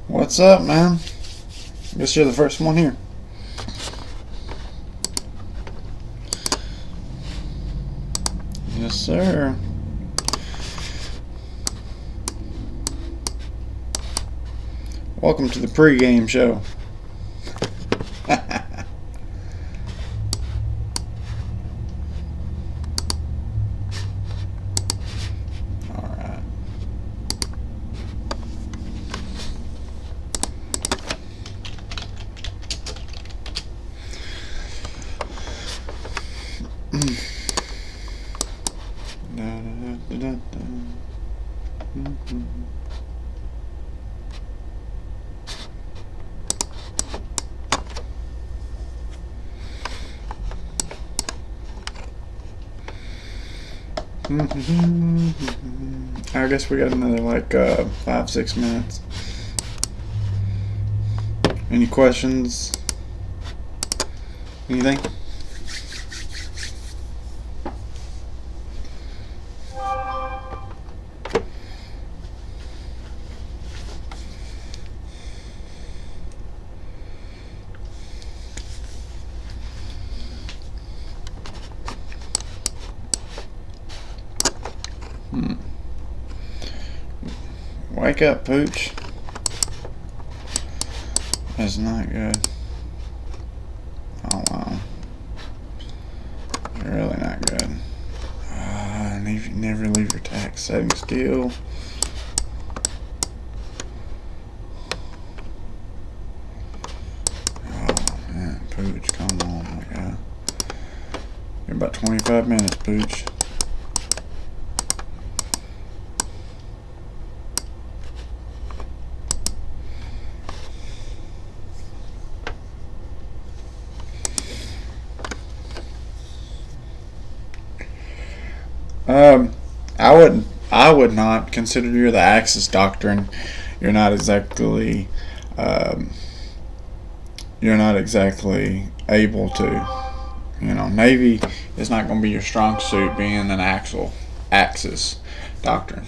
What's up, man? Guess you're the first one here. Yes, sir. Welcome to the pregame show. I guess we got another like 5-6 minutes. Any questions? Anything? Wake up, Pooch. That's not good. Oh, wow. Really not good. Never leave your tack setting still. Oh, man. Pooch, come on, my God. You're about 25 minutes, Pooch. I would not consider you the Axis doctrine. You're not exactly able to. You know, Navy is not going to be your strong suit, being an Axis doctrine.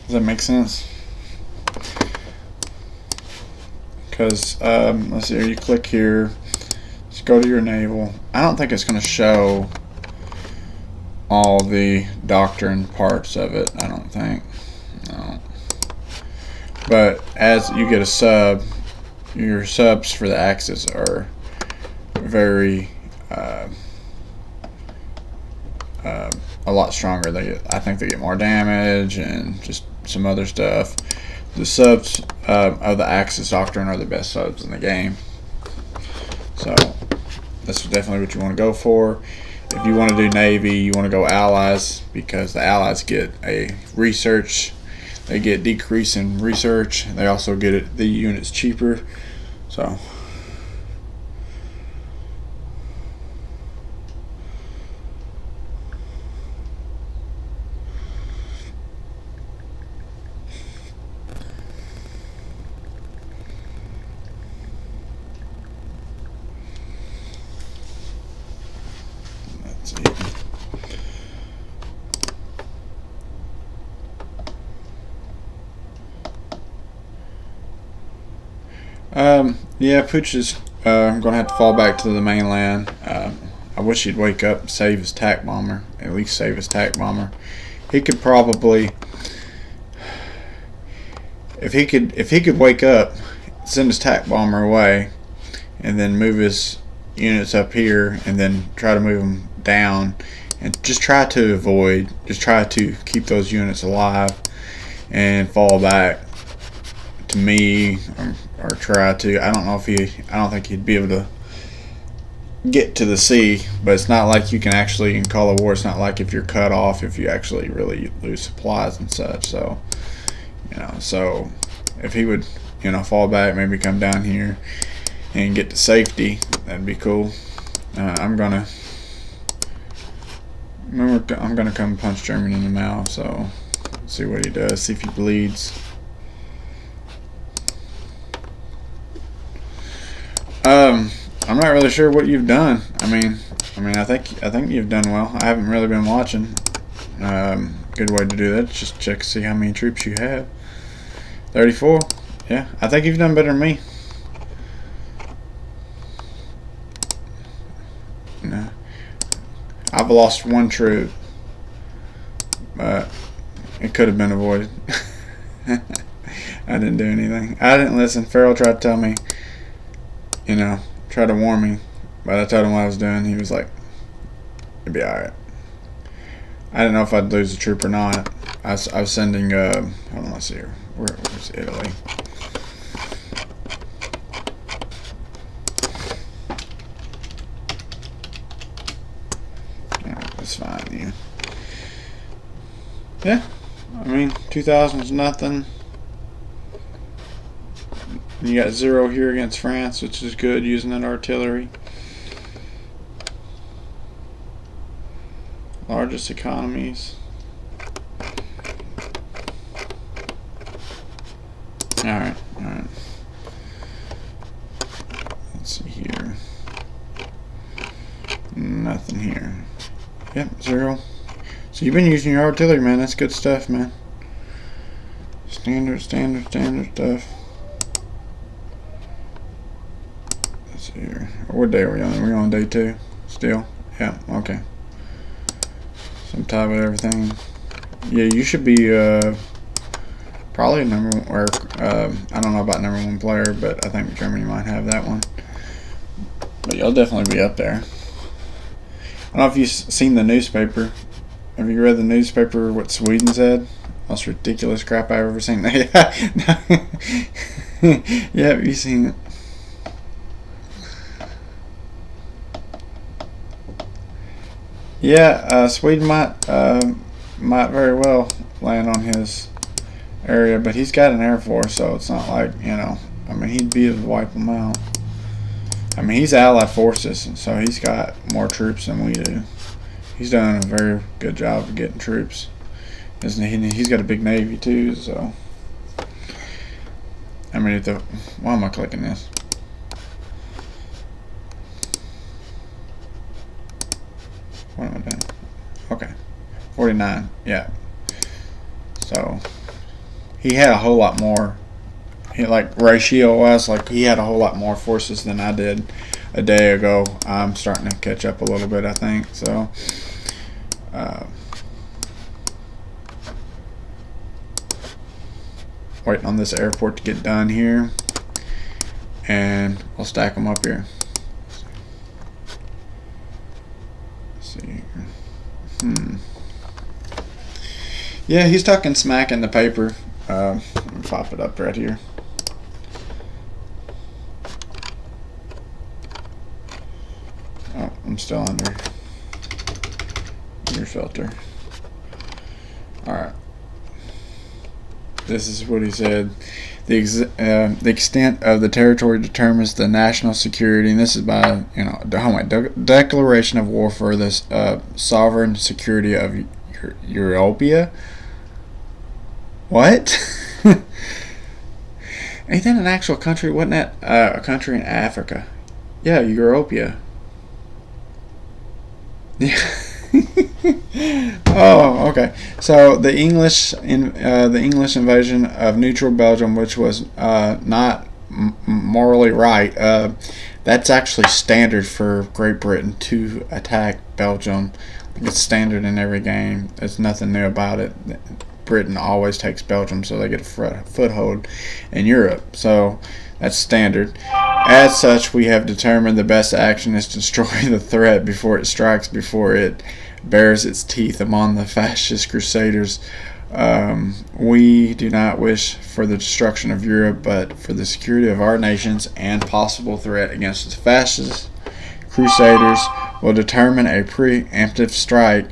Does that make sense? Because, let's see, you click here, just go to your naval. I don't think it's going to show all the doctrine parts of it, I don't think. No. But as you get a sub, your subs for the Axis are very, a lot stronger. I think they get more damage and just some other stuff. The subs of the Axis doctrine are the best subs in the game. So that's definitely what you want to go for. If you want to do Navy, you want to go Allies, because the Allies get a research. They get decrease in research. They also get the units cheaper. So yeah, Pooch is going to have to fall back to the mainland. I wish he'd wake up and save his tack bomber. At least save his tack bomber. He could probably, if he could wake up, send his tack bomber away, and then move his units up here, and then try to move them down, and just try to keep those units alive, and fall back to me, or try to. I don't think he'd be able to get to the sea, but it's not like you can actually, in Call of War, it's not like if you're cut off, if you actually really lose supplies and such. So, so if he would, fall back, maybe come down here and get to safety, that'd be cool. I'm gonna come punch Germany in the mouth, so see what he does, see if he bleeds. I'm not really sure what you've done. I mean, I think you've done well. I haven't really been watching. Good way to do that. Just check to see how many troops you have. 34. Yeah, I think you've done better than me. No, I've lost 1 troop, but it could have been avoided. I didn't do anything. I didn't listen. Farrell tried to tell me, tried to warn me, but I told him what I was doing. He was like, it'd be alright. I didn't know if I'd lose a troop or not. I was sending, hold on, let's see here. Where's Italy? That's fine, yeah. Yeah, I mean, 2,000 is nothing. And you got 0 here against France, which is good using that artillery. Largest economies. Alright. Let's see here. Nothing here. Yep, 0. So you've been using your artillery, man. That's good stuff, man. Standard stuff. Let's see here. What day are we on? We're on day 2 still? Yeah, okay. So I'm tied with everything. Yeah, you should be probably number 1, or I don't know about number 1 player, but I think Germany might have that one. But you'll definitely be up there. I don't know if you've seen the newspaper. Have you read the newspaper, what Sweden said? Most ridiculous crap I've ever seen. Yeah, have you seen it? Yeah, Sweden might very well land on his area, but he's got an air force, so it's not like, I mean, he'd be able to wipe them out. I mean, he's allied forces, so he's got more troops than we do. He's done a very good job of getting troops. Isn't he? He's got a big navy too, so. I mean, why am I clicking this? What am I doing? Okay. 49, yeah. So, he had a whole lot more. Ratio-wise, he had a whole lot more forces than I did a day ago. I'm starting to catch up a little bit, I think. So, waiting on this airport to get done here, and I'll stack them up here. Let's see here. Yeah, he's talking smack in the paper. Let me pop it up right here. Oh, I'm still under your filter. Alright. This is what he said. The extent of the territory determines the national security, and this is by declaration of war for the sovereign security of Europea. What? Ain't that an actual country? Wasn't that a country in Africa? Yeah, Europea. Yeah. Oh, okay. So the English invasion of neutral Belgium, which was not morally right, that's actually standard for Great Britain to attack Belgium. It's standard in every game. There's nothing new about it. Britain always takes Belgium, so they get a foothold in Europe. So that's standard. As such, we have determined the best action is to destroy the threat before it strikes, before it bares its teeth among the fascist crusaders. We do not wish for the destruction of Europe, but for the security of our nations and possible threat against the fascist crusaders will determine a preemptive strike.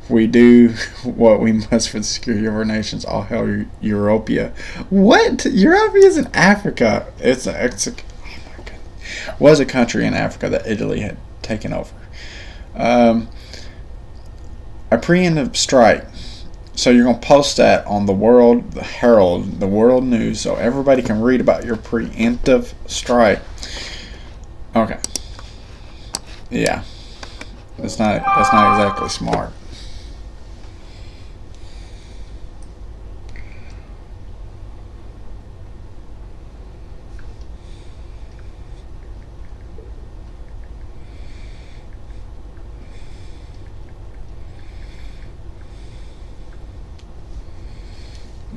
We do what we must for the security of our nations. All hail Europia. What? Europia is in Africa. It's a oh my God. Was a country in Africa that Italy had taken over. A preemptive strike. So you're going to post that on the World Herald, the World News, so everybody can read about your preemptive strike. Okay. Yeah. That's not exactly smart.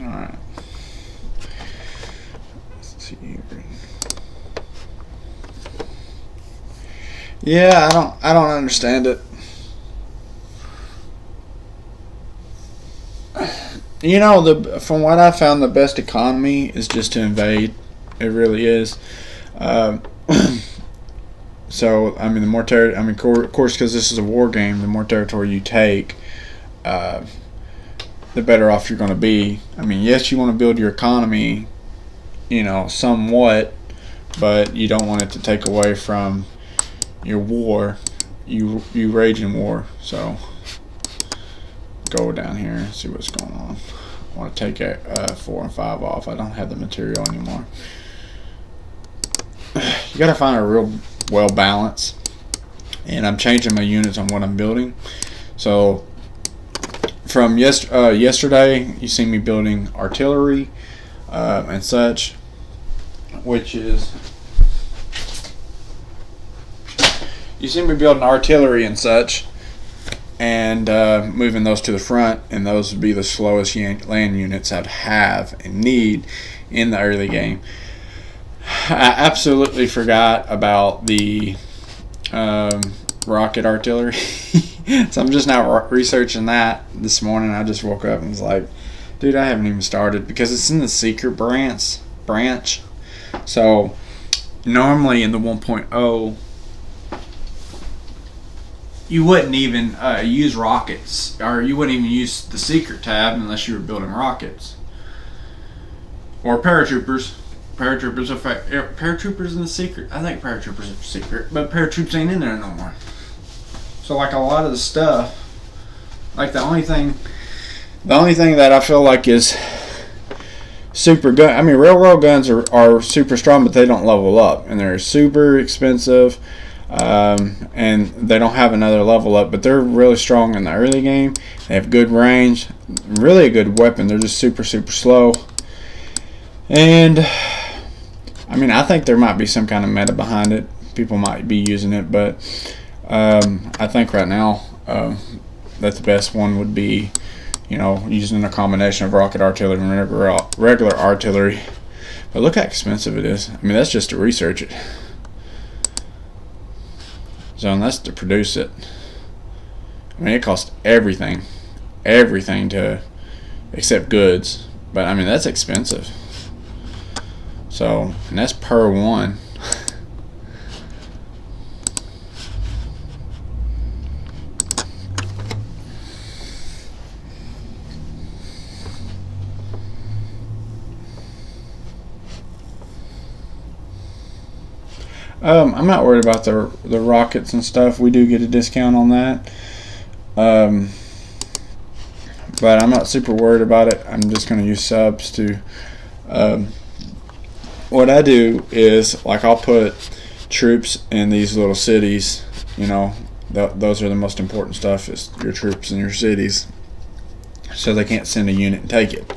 All right. Let's see. Yeah, I don't understand it. You know, from what I found, the best economy is just to invade. It really is. Um, so I mean, the more territory. I mean, of course, because this is a war game, the more territory you take, uh, the better off you're going to be. I mean, yes, you want to build your economy, you know, somewhat, but you don't want it to take away from your war. You raging war. So go down here and see what's going on. I want to take 4 and 5 off. I don't have the material anymore. You got to find a real well balance. And I'm changing my units on what I'm building. So from yesterday, you see me building artillery and such, which is, you see me building artillery and such, and moving those to the front, and those would be the slowest land units I'd have and need in the early game. I absolutely forgot about the rocket artillery. So I'm just now researching that this morning. I just woke up and was like, dude, I haven't even started because it's in the secret branch. So normally in the 1.0, you wouldn't even use rockets, or you wouldn't even use the secret tab unless you were building rockets or paratroopers. Paratroopers in the secret. I think paratroopers are secret, but paratroops ain't in there no more. So like a lot of the stuff, like the only thing that I feel like is super gun. I mean, railroad guns are super strong, but they don't level up, and they're super expensive. And they don't have another level up, but they're really strong in the early game. They have good range, really a good weapon. They're just super slow. And I mean, I think there might be some kind of meta behind it. People might be using it, but I think right now that the best one would be, you know, using a combination of rocket artillery and regular artillery. But look how expensive it is. I mean, that's just to research it. So, and that's to produce it. I mean, it costs everything to, except goods. But I mean, that's expensive. So, and that's per one. I'm not worried about the rockets and stuff. We do get a discount on that. But I'm not super worried about it. I'm just going to use subs to. What I do is, like, I'll put troops in these little cities. You know, those are the most important stuff, is your troops in your cities, so they can't send a unit and take it.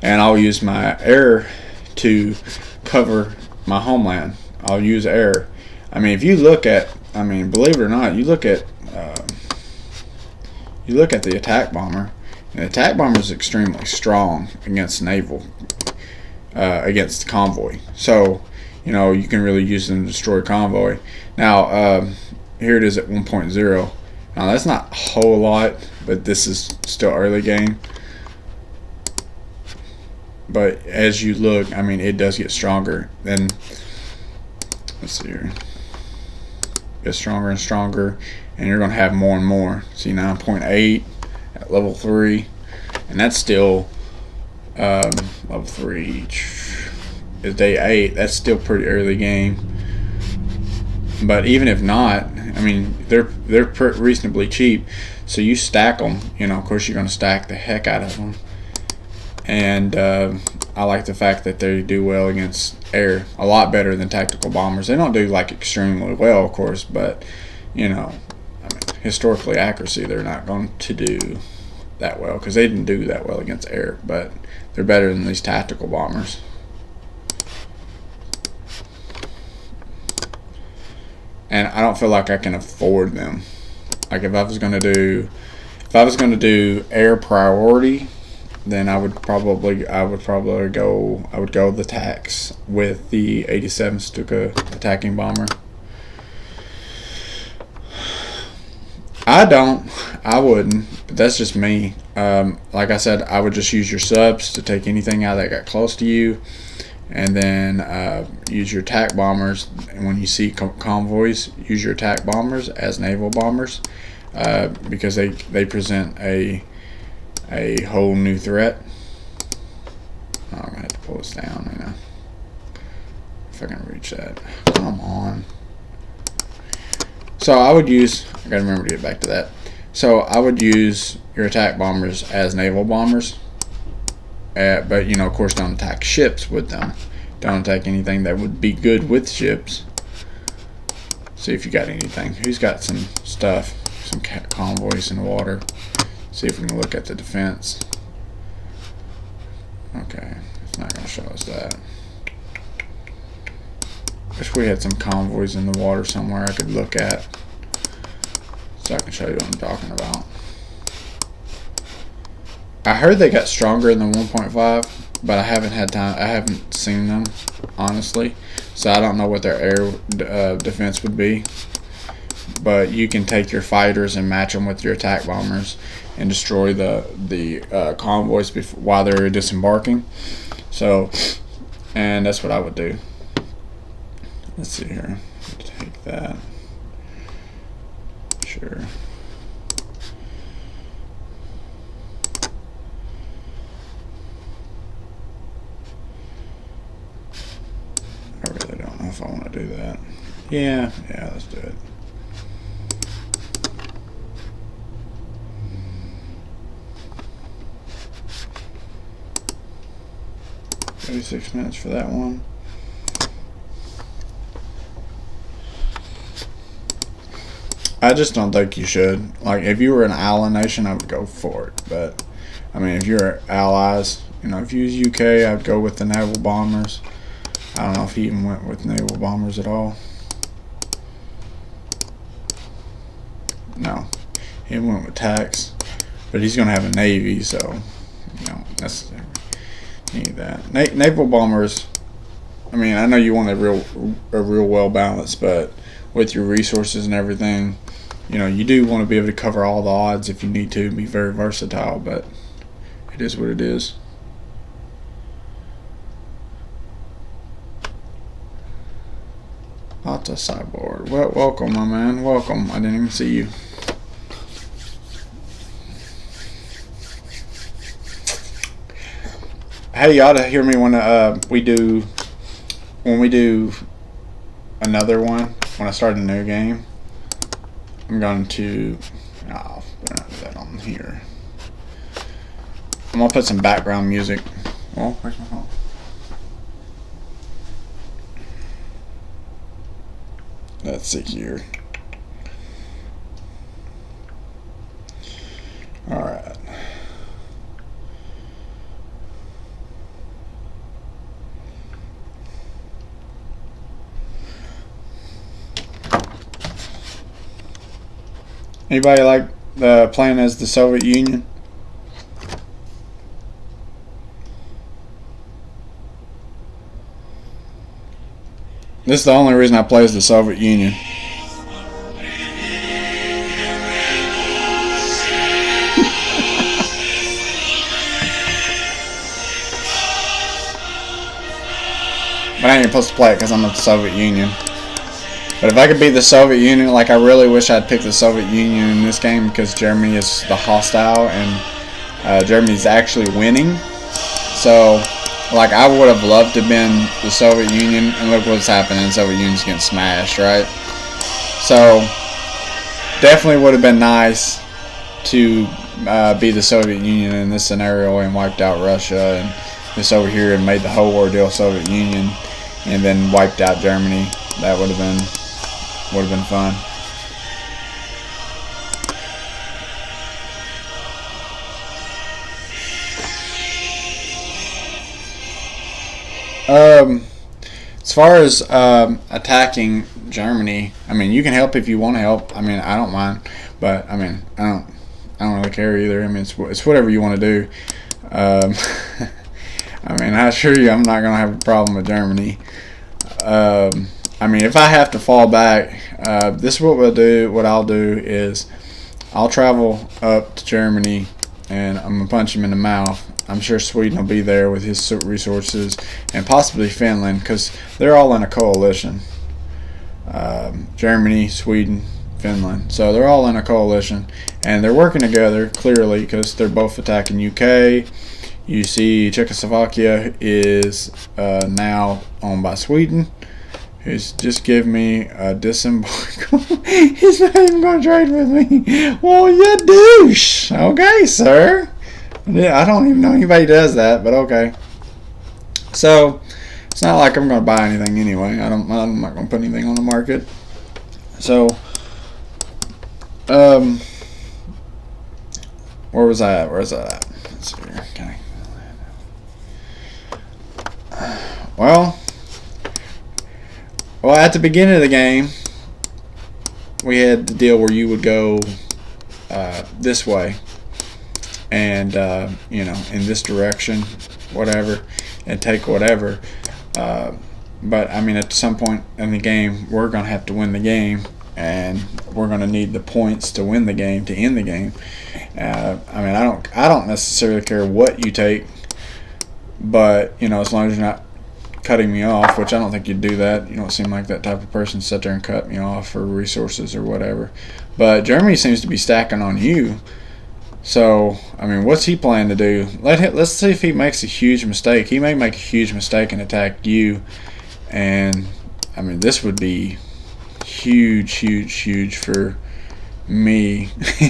And I'll use my air to cover my homeland. I'll use air. I mean, if you look at, I mean, believe it or not, you look at the attack bomber. And the attack bomber is extremely strong against naval, against convoy. So, you know, you can really use them to destroy convoy. Now, here it is at 1.0. Now, that's not a whole lot, but this is still early game. But as you look, I mean, it does get stronger. Then, let's see here. get stronger and stronger, and you're going to have more and more. See, 9.8 at level 3, and that's still level 3 is day 8. That's still pretty early game. But even if not, I mean, they're reasonably cheap. So you stack them. You know, of course, you're going to stack the heck out of them. And I like the fact that they do well against air, a lot better than tactical bombers. They don't do like extremely well, of course, but you know, I mean, historically accuracy, they're not going to do that well because they didn't do that well against air. But they're better than these tactical bombers. And I don't feel like I can afford them. Like if I was going to do air priority, then I would probably go the tax with the 87 Stuka attacking bomber. I wouldn't, but that's just me. Like I said, I would just use your subs to take anything out that got close to you, and then use your attack bombers. And when you see convoys, use your attack bombers as naval bombers, because they present a whole new threat. Oh, I'm gonna have to pull this down, you know, if I can reach that. Come on. So I gotta remember to get back to that. So I would use your attack bombers as naval bombers, but you know, of course, don't attack ships with them. Don't attack anything that would be good with ships. See if you got anything. Who's got some stuff? Some convoys in the water. See if we can look at the defense. Okay, it's not going to show us that. Wish we had some convoys in the water somewhere I could look at, so I can show you what I'm talking about. I heard they got stronger in the 1.5, but I haven't had time. I haven't seen them, honestly, so I don't know what their air defense would be. But you can take your fighters and match them with your attack bombers and destroy the convoys while they're disembarking. So, and that's what I would do. Let's see here. Take that. Sure. I really don't know if I want to do that. Yeah, let's do it. 36 minutes for that one. I just don't think you should. Like, if you were an ally nation, I would go for it. But, I mean, if you're allies, you know, if you use UK, I'd go with the naval bombers. I don't know if he even went with naval bombers at all. No, he went with tax. But he's going to have a navy, so, you know, that's need that. Naval bombers, I mean, I know you want a real well balanced, but with your resources and everything, you know, you do want to be able to cover all the odds if you need to and be very versatile, but it is what it is. Lots of sideboard. Well, welcome, my man. Welcome. I didn't even see you. Hey, you ought to hear me when we do another one. When I start a new game, I'm going to. Oh, better not do that on here. I'm gonna put some background music. Oh, where's my phone? Let's see here. All right. Anybody like playing as the Soviet Union? This is the only reason I play as the Soviet Union. But I ain't supposed to play it because I'm the Soviet Union. But if I could beat the Soviet Union, like I really wish I'd picked the Soviet Union in this game because Germany is the hostile and Germany's actually winning. So, like, I would have loved to have been the Soviet Union, and look what's happening. The Soviet Union's getting smashed, right? So, definitely would have been nice to be the Soviet Union in this scenario and wiped out Russia and this over here and made the whole ordeal Soviet Union and then wiped out Germany. That would have been fun. As far as attacking Germany, I mean, you can help if you want to help. I mean, I don't mind, but I mean, I don't really care either. I mean, it's whatever you want to do. I mean, I assure you, I'm not gonna have a problem with Germany. I mean, if I have to fall back, this is what we'll do. What I'll do is I'll travel up to Germany and I'm gonna punch him in the mouth. I'm sure Sweden will be there with his resources, and possibly Finland, because they're all in a coalition. Germany, Sweden, Finland. So they're all in a coalition, and they're working together clearly because they're both attacking UK. You see, Czechoslovakia is now owned by Sweden, who's just given me a disembargo. He's not even going to trade with me. Well, you douche. Okay, sir. Yeah, I don't even know anybody does that, but okay. So it's not like I'm going to buy anything anyway. I'm not going to put anything on the market. So, where was I at? Where's that at? Let's see here. Okay. Well, at the beginning of the game, we had the deal where you would go this way. And you know, in this direction, whatever, and take whatever. But I mean, at some point in the game, we're gonna have to win the game, and we're gonna need the points to win the game, to end the game. I mean, I don't necessarily care what you take, but you know, as long as you're not cutting me off, which I don't think you'd do that. You don't seem like that type of person to sit there and cut me off for resources or whatever. But Germany seems to be stacking on you. So, I mean, what's he planning to do? Let's see if he makes a huge mistake. He may make a huge mistake and attack you. And, I mean, this would be huge for me.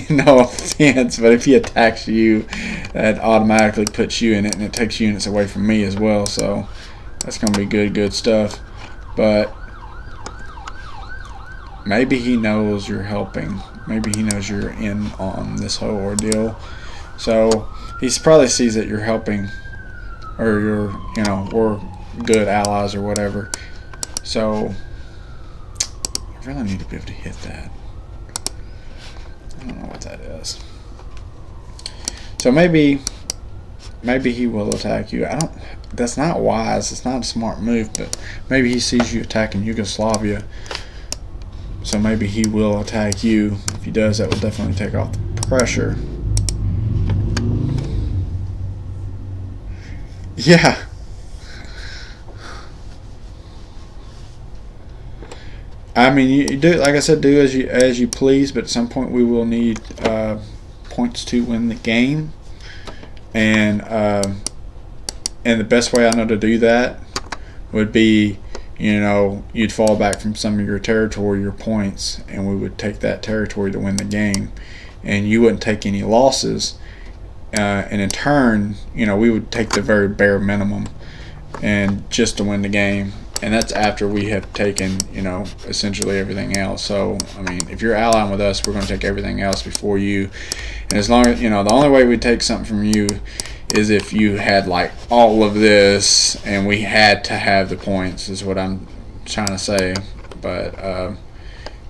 No offense, but if he attacks you, that automatically puts you in it, and it takes units away from me as well. So, that's going to be good stuff. But maybe he knows you're helping. Maybe he knows you're in on this whole ordeal. So he probably sees that you're helping, or you're, you know, we're good allies or whatever. So I really need to be able to hit that. I don't know what that is. So maybe he will attack you. That's not wise. It's not a smart move, but maybe he sees you attacking Yugoslavia. So maybe he will attack you. If he does, that will definitely take off the pressure. Yeah. I mean, you do, like I said, do as you please. But at some point, we will need points to win the game, and the best way I know to do that would be, you know, you'd fall back from some of your territory, your points, and we would take that territory to win the game, and you wouldn't take any losses, and in turn, you know, we would take the very bare minimum, and just to win the game. And that's after we have taken, you know, essentially everything else. So, I mean, if you're allying with us, we're going to take everything else before you. And as long as, you know, the only way we take something from you is if you had, like, all of this and we had to have the points, is what I'm trying to say. But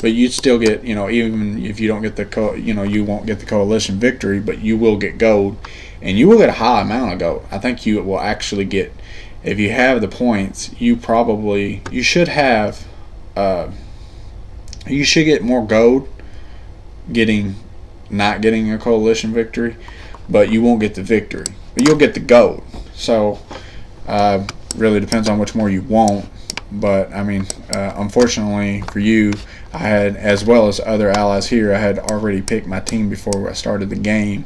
you'd still get, you know, even if you don't get you won't get the coalition victory, but you will get gold. And you will get a high amount of gold. I think you will actually get, if you have the points, you should have, you should get more gold not getting a coalition victory, but you won't get the victory. But you'll get the gold. So, really depends on which more you want. But I mean, unfortunately for you, I had, as well as other allies here, I had already picked my team before I started the game.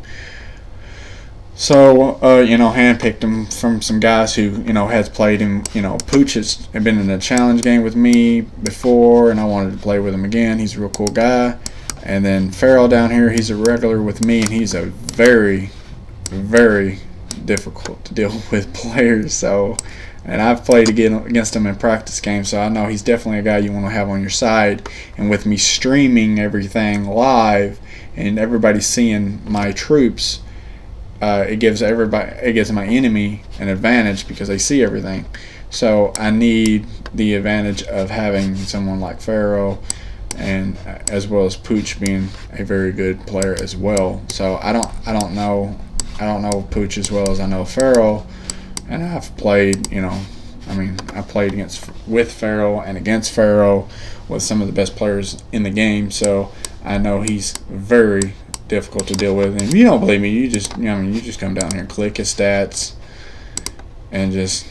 So, handpicked him from some guys who, has played him. Pooch has been in a challenge game with me before, and I wanted to play with him again. He's a real cool guy. And then Farrell down here, he's a regular with me, and he's a very, very difficult to deal with player. So, and I've played against him in practice games, so I know he's definitely a guy you want to have on your side. And with me streaming everything live and everybody seeing my troops, it gives my enemy an advantage because they see everything. So I need the advantage of having someone like Pharaoh, and as well as Pooch being a very good player as well. So I don't know Pooch as well as I know Pharaoh, and I've played I played with Pharaoh and against Pharaoh with some of the best players in the game. So I know he's very difficult to deal with. And if you don't believe me, you just come down here and click his stats and just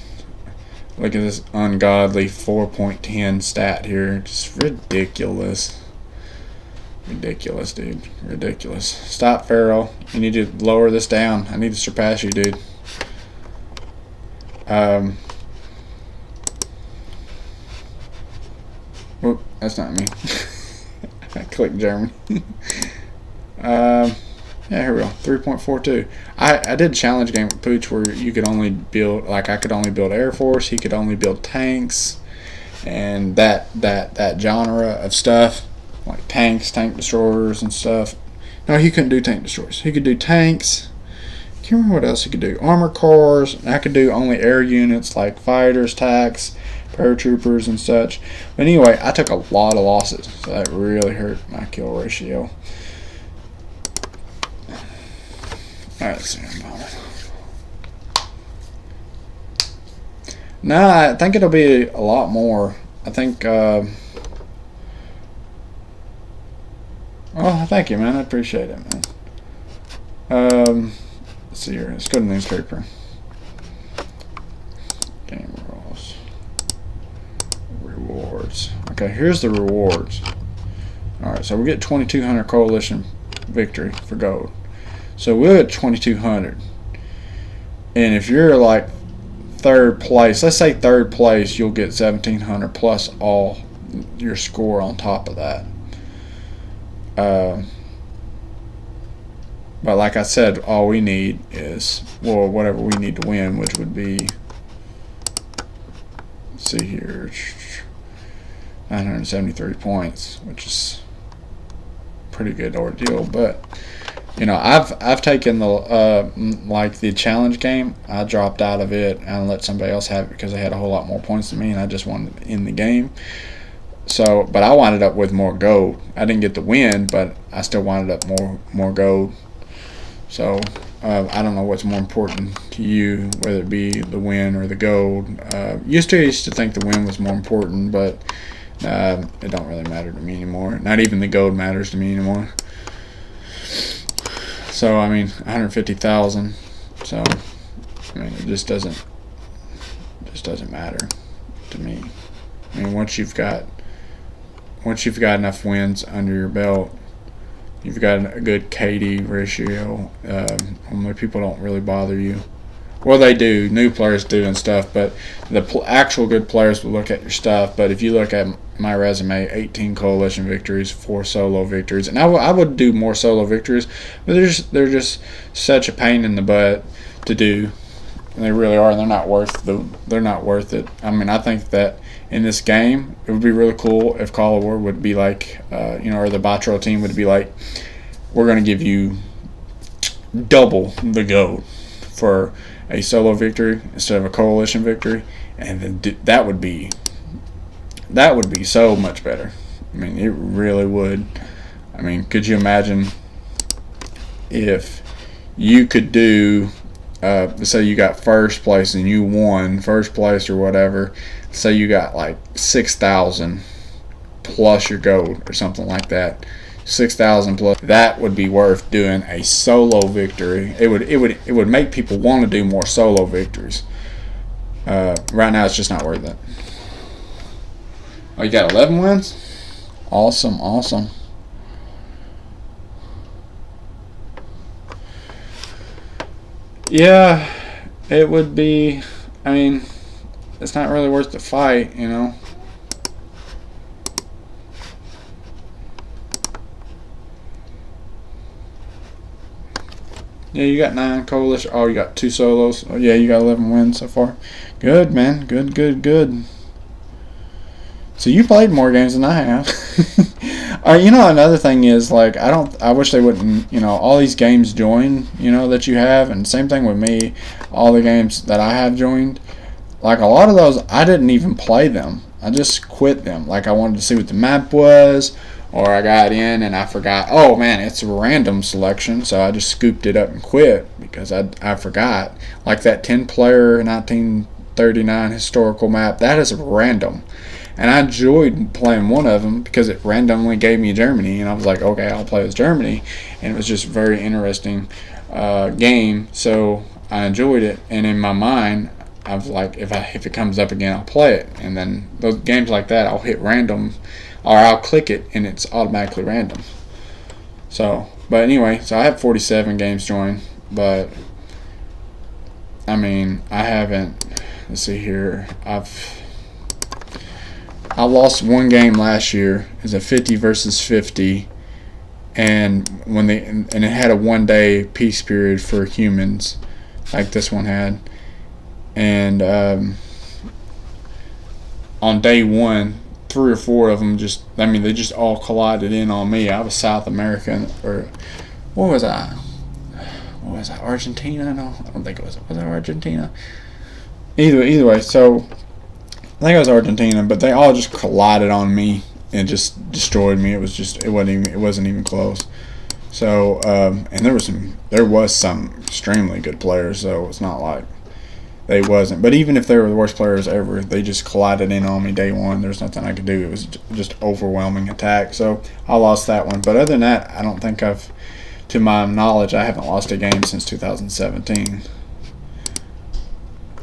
look at this ungodly 4.10 stat here. Just ridiculous, dude, ridiculous. Stop, Pharaoh. You need to lower this down. I need to surpass you, dude. Whoop, that's not me. I clicked German. Yeah, here we go. 3.42. I did a challenge game with Pooch where you could only build, I could only build Air Force, he could only build tanks, and that genre of stuff, like tanks, tank destroyers and stuff. No, he couldn't do tank destroyers. He could do tanks. I can't remember what else he could do. Armor cars. And I could do only air units like fighters, tanks, paratroopers, and such. But anyway, I took a lot of losses, so that really hurt my kill ratio. Alright, let's see. Nah, I think it'll be a lot more. I think, oh, thank you, man. I appreciate it, man. Let's see here. Let's go to the newspaper. Game rules. Rewards. Okay, here's the rewards. Alright, so we get 2,200 coalition victory for gold. So we're at 2,200. And if you're like third place, let's say third place, you'll get 1,700 plus all your score on top of that. But like I said, all we need is, well, whatever we need to win, which would be, let's see here, 973 points, which is a pretty good ordeal. But I've taken the like the challenge game. I dropped out of it and let somebody else have it because they had a whole lot more points than me, and I just wanted to end the game. So, but I winded up with more gold. I didn't get the win, but I still winded up more gold. So I don't know what's more important to you, whether it be the win or the gold. Used to think the win was more important, but it don't really matter to me anymore. Not even the gold matters to me anymore. So 150,000. So it just doesn't matter to me. Once you've got enough wins under your belt, you've got a good KD ratio. Normally people don't really bother you. Well, they do. New players do and stuff, but the actual good players will look at your stuff. But if you look at my resume, 18 coalition victories, 4 solo victories, and I would do more solo victories, but they're just such a pain in the butt to do. And they really are. They're not worth it. I think that in this game, it would be really cool if Call of War would be like, or the Batro team would be like, we're going to give you double the gold for a solo victory instead of a coalition victory, and then that would be so much better. It really would. Could you imagine if you could do, say you got first place and you won first place or whatever, say you got like 6,000 plus your gold or something like that, 6,000 plus, that would be worth doing a solo victory. It would make people want to do more solo victories. Right now it's just not worth it. Oh, you got 11 wins? Awesome, awesome. Yeah, it would be. I mean, it's not really worth the fight, you know. Yeah, you got 9 coalition. Oh, you got 2 solos. Oh, yeah, you got 11 wins so far. Good, man. Good, good, good. So you played more games than I have. You know, another thing is, like, I wish they wouldn't, you know, all these games join, you know, that you have, and same thing with me, all the games that I have joined. Like, a lot of those, I didn't even play them. I just quit them. Like, I wanted to see what the map was, or I got in and I forgot, oh man, it's a random selection, so I just scooped it up and quit because I forgot. Like that 10-player 1939 historical map, that is random. And I enjoyed playing one of them because it randomly gave me Germany, and I was like, okay, I'll play as Germany. And it was just a very interesting game, so I enjoyed it. And in my mind, I was like, if it comes up again, I'll play it. And then those games like that, I'll hit random, or I'll click it, and it's automatically random. So, but anyway, so I have 47 games joined, but I mean, I haven't. Let's see here. I lost one game last year. It's a 50 versus 50, and it had a 1-day peace period for humans, like this one had. And on day 1, 3 or 4 of them they just all collided in on me. I was South American, or what was I? Argentina? No, I don't think it was. Was it Argentina? Either way, so I think it was Argentina, but they all just collided on me and just destroyed me. It wasn't even close. So and there was some extremely good players, so it's not like they wasn't. But even if they were the worst players ever, they just collided in on me day 1. There's nothing I could do. It was just overwhelming attack. So I lost that one. But other than that, I don't think to my knowledge, I haven't lost a game since 2017.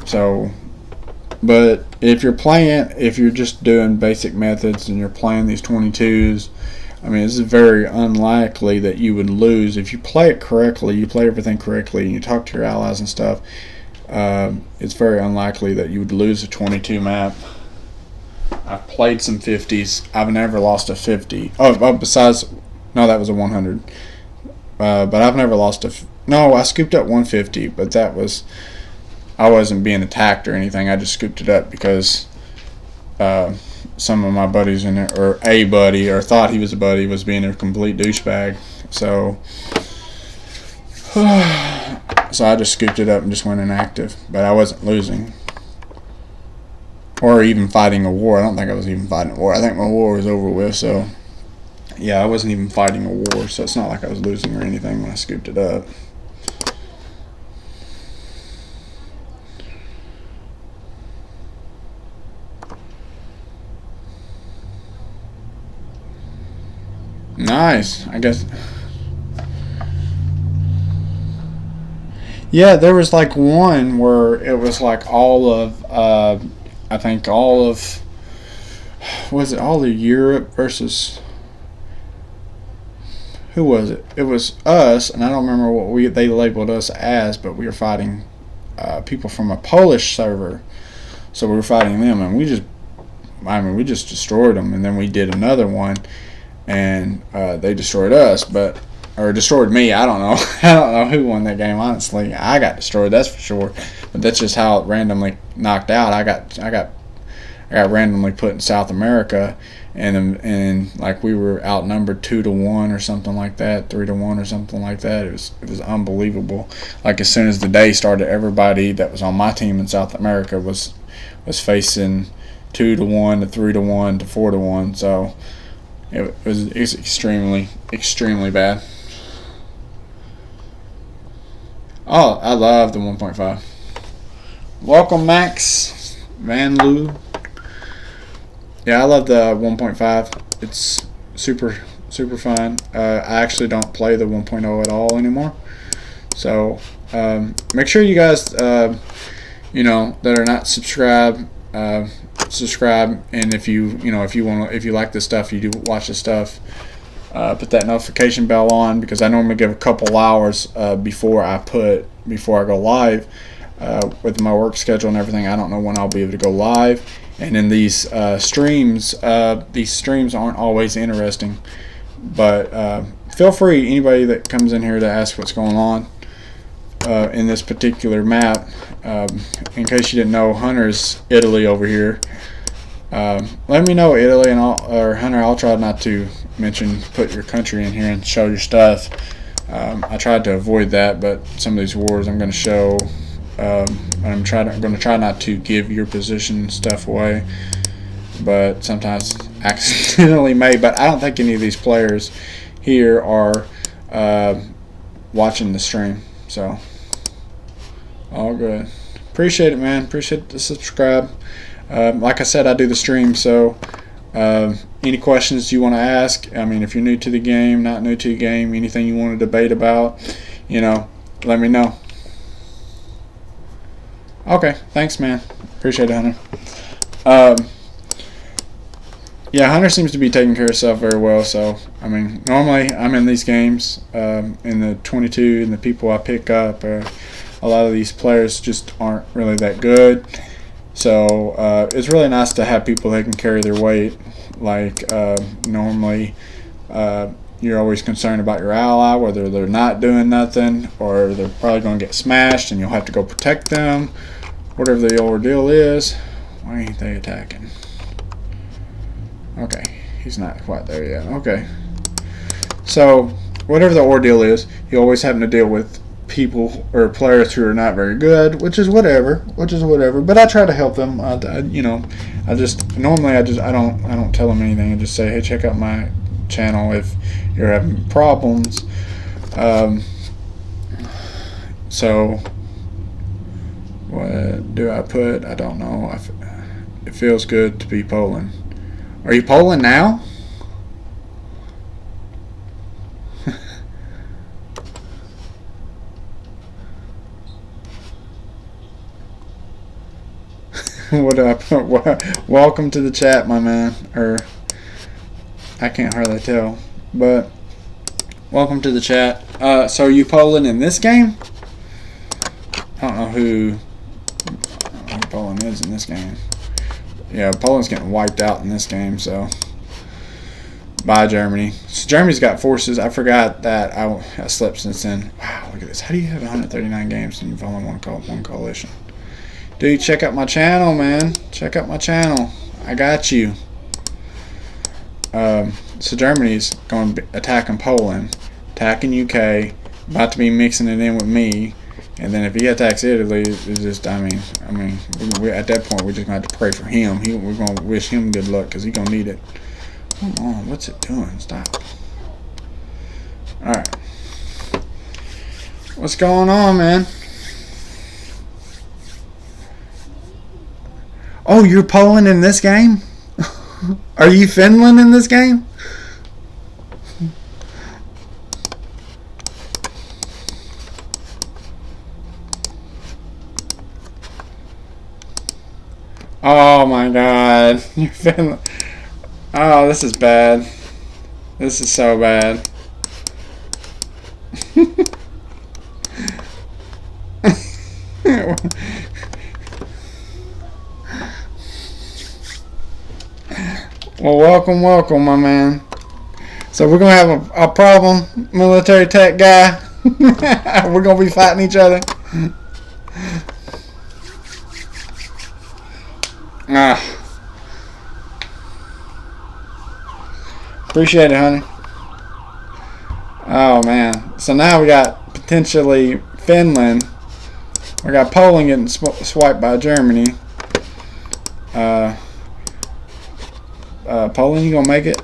So. But if you're just doing basic methods and you're playing these 22s, I mean, it's very unlikely that you would lose. If you play it correctly, you play everything correctly, and you talk to your allies and stuff, it's very unlikely that you would lose a 22 map. I've played some 50s. I've never lost a 50. No, that was a 100. But I've never lost no, I scooped up 150, but I wasn't being attacked or anything. I just scooped it up because some of my buddies in it, or a buddy, or thought he was a buddy, was being a complete douchebag. So I just scooped it up and just went inactive. But I wasn't losing. Or even fighting a war. I don't think I was even fighting a war. I think my war was over with, so yeah, I wasn't even fighting a war, so it's not like I was losing or anything when I scooped it up. Nice. I guess. Yeah, there was like one where it was like all of, I think was it all of Europe versus, who was it? It was us, and I don't remember what they labeled us as, but we were fighting people from a Polish server. So we were fighting them, and we just destroyed them, and then we did another one, and they destroyed us, or destroyed me. I don't know. I don't know who won that game. Honestly, I got destroyed. That's for sure. But that's just how it randomly knocked out. I got randomly put in South America, and like we were outnumbered 2-1 or something like that, 3-1 or something like that. It was unbelievable. Like as soon as the day started, everybody that was on my team in South America was facing 2-1 to 3-1 to 4-1. So it's extremely bad. Oh, I love the 1.5. Welcome, Max Van Loo. Yeah, I love the 1.5. It's super fun. I actually don't play the 1.0 at all anymore. So make sure you guys, that are not subscribed, subscribe, and if you like this stuff, you do watch this stuff. Put that notification bell on, because I normally give a couple hours before I go live. With my work schedule and everything, I don't know when I'll be able to go live. And in these streams aren't always interesting, but feel free, anybody that comes in here, to ask what's going on in this particular map. In case you didn't know, Hunter's Italy over here. Let me know, Italy, and or Hunter, I'll try not to put your country in here and show your stuff. I tried to avoid that, but some of these wars I'm going to show. I'm going to try not to give your position stuff away, but sometimes accidentally may. But I don't think any of these players here are watching the stream, so all good. Appreciate it, man. Appreciate the subscribe. Like I said, I do the stream, so any questions you want to ask, I mean, if you're new to the game, not new to the game, anything you want to debate about, let me know. Okay, thanks, man. Appreciate it, Hunter. Yeah, Hunter seems to be taking care of himself very well. So, I mean, normally I'm in these games, in the 22, and the people I pick up, a lot of these players just aren't really that good. So, it's really nice to have people that can carry their weight. Like, normally, you're always concerned about your ally, whether they're not doing nothing or they're probably going to get smashed and you'll have to go protect them. Whatever the ordeal is. Why ain't they attacking? Okay, he's not quite there yet. Okay. So, whatever the ordeal is, you always having to deal with people or players who are not very good, which is whatever. But I try to help them. I don't tell them anything. I just say, hey, check out my channel if you're having problems. So, what do I put? I don't know. It feels good to be Poland. Are you Poland now? What do I put? Welcome to the chat, my man. Or I can't hardly tell, but welcome to the chat. So are you Poland in this game? I don't know who Poland is in this game. Yeah, Poland's getting wiped out in this game, so bye, Germany. So Germany's got forces. I forgot that I slept since then. Wow, look at this. How do you have 139 games and you've only one coalition? Dude, check out my channel, man. Check out my channel. I got you. So Germany's going to be attacking Poland, attacking UK, about to be mixing it in with me. And then if he attacks Italy, it's just, I mean, at that point, we're just going to have to pray for him. We're going to wish him good luck because he's going to need it. Come on, what's it doing? Stop. All right. What's going on, man? Oh, you're Poland in this game? Are you Finland in this game? Oh my God. You're Finland. Oh, this is bad. This is so bad. Well, welcome, my man. So we're going to have a problem, military tech guy. We're going to be fighting each other. Appreciate it, honey. Oh, man. So now we got potentially Finland. We got Poland getting swiped by Germany. Poland, you gonna make it?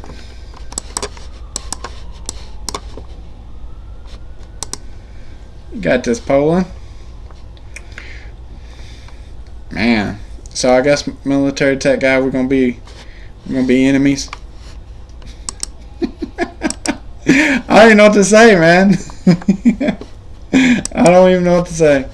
You got this, Poland. Man. So I guess military tech guy, we're gonna be enemies. I don't even know what to say, man. I don't even know what to say.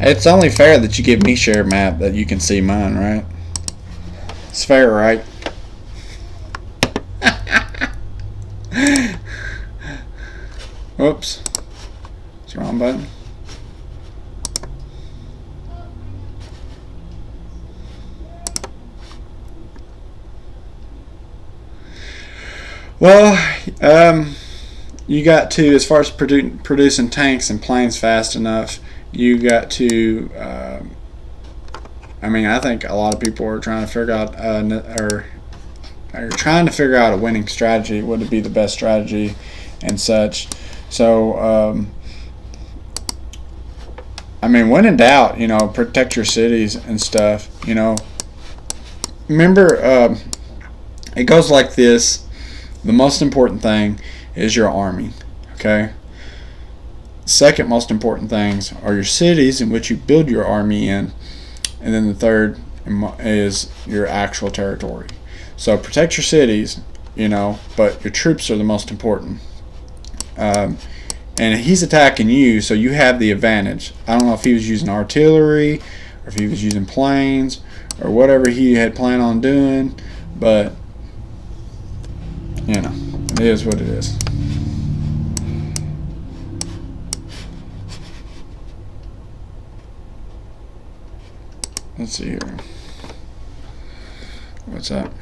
It's only fair that you give me share map that you can see mine, right? It's fair, right? Whoops. It's the wrong button. Well, you got to, as far as producing tanks and planes fast enough, you got to. I think a lot of people are trying to figure out, or are trying to figure out a winning strategy. What would be the best strategy, and such. So, when in doubt, protect your cities and stuff. Remember, it goes like this. The most important thing is your army, okay? Second most important things are your cities in which you build your army in, and then the third is your actual territory. So protect your cities, but your troops are the most important. And he's attacking you, so you have the advantage. I don't know if he was using artillery or if he was using planes or whatever he had planned on doing, but it is what it is. Let's see here. What's up?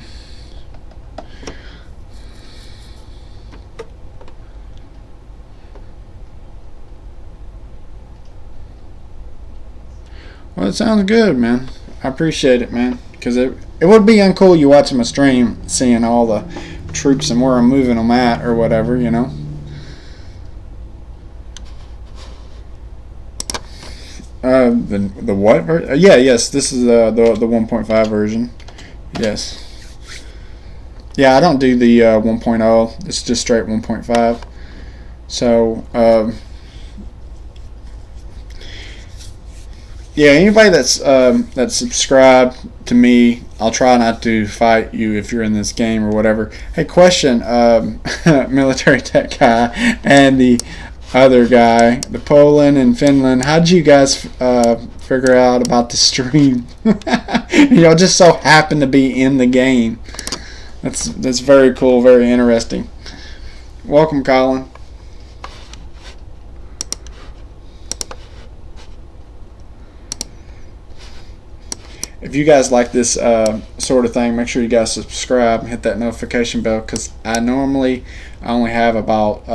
Well, it sounds good, man. I appreciate it, man. Because it would be uncool you watching my stream, seeing all the troops and where I'm moving them at or whatever, The what version? Yes, this is the 1.5 version. Yes. Yeah, I don't do the 1.0. It's just straight 1.5. So, yeah, anybody that's subscribed to me, I'll try not to fight you if you're in this game or whatever. Hey, question, military tech guy and the other guy, the Poland and Finland. How did you guys figure out about the stream? Just so happen to be in the game. That's very cool, very interesting. Welcome, Colin. If you guys like this sort of thing, make sure you guys subscribe and hit that notification bell, because I only have about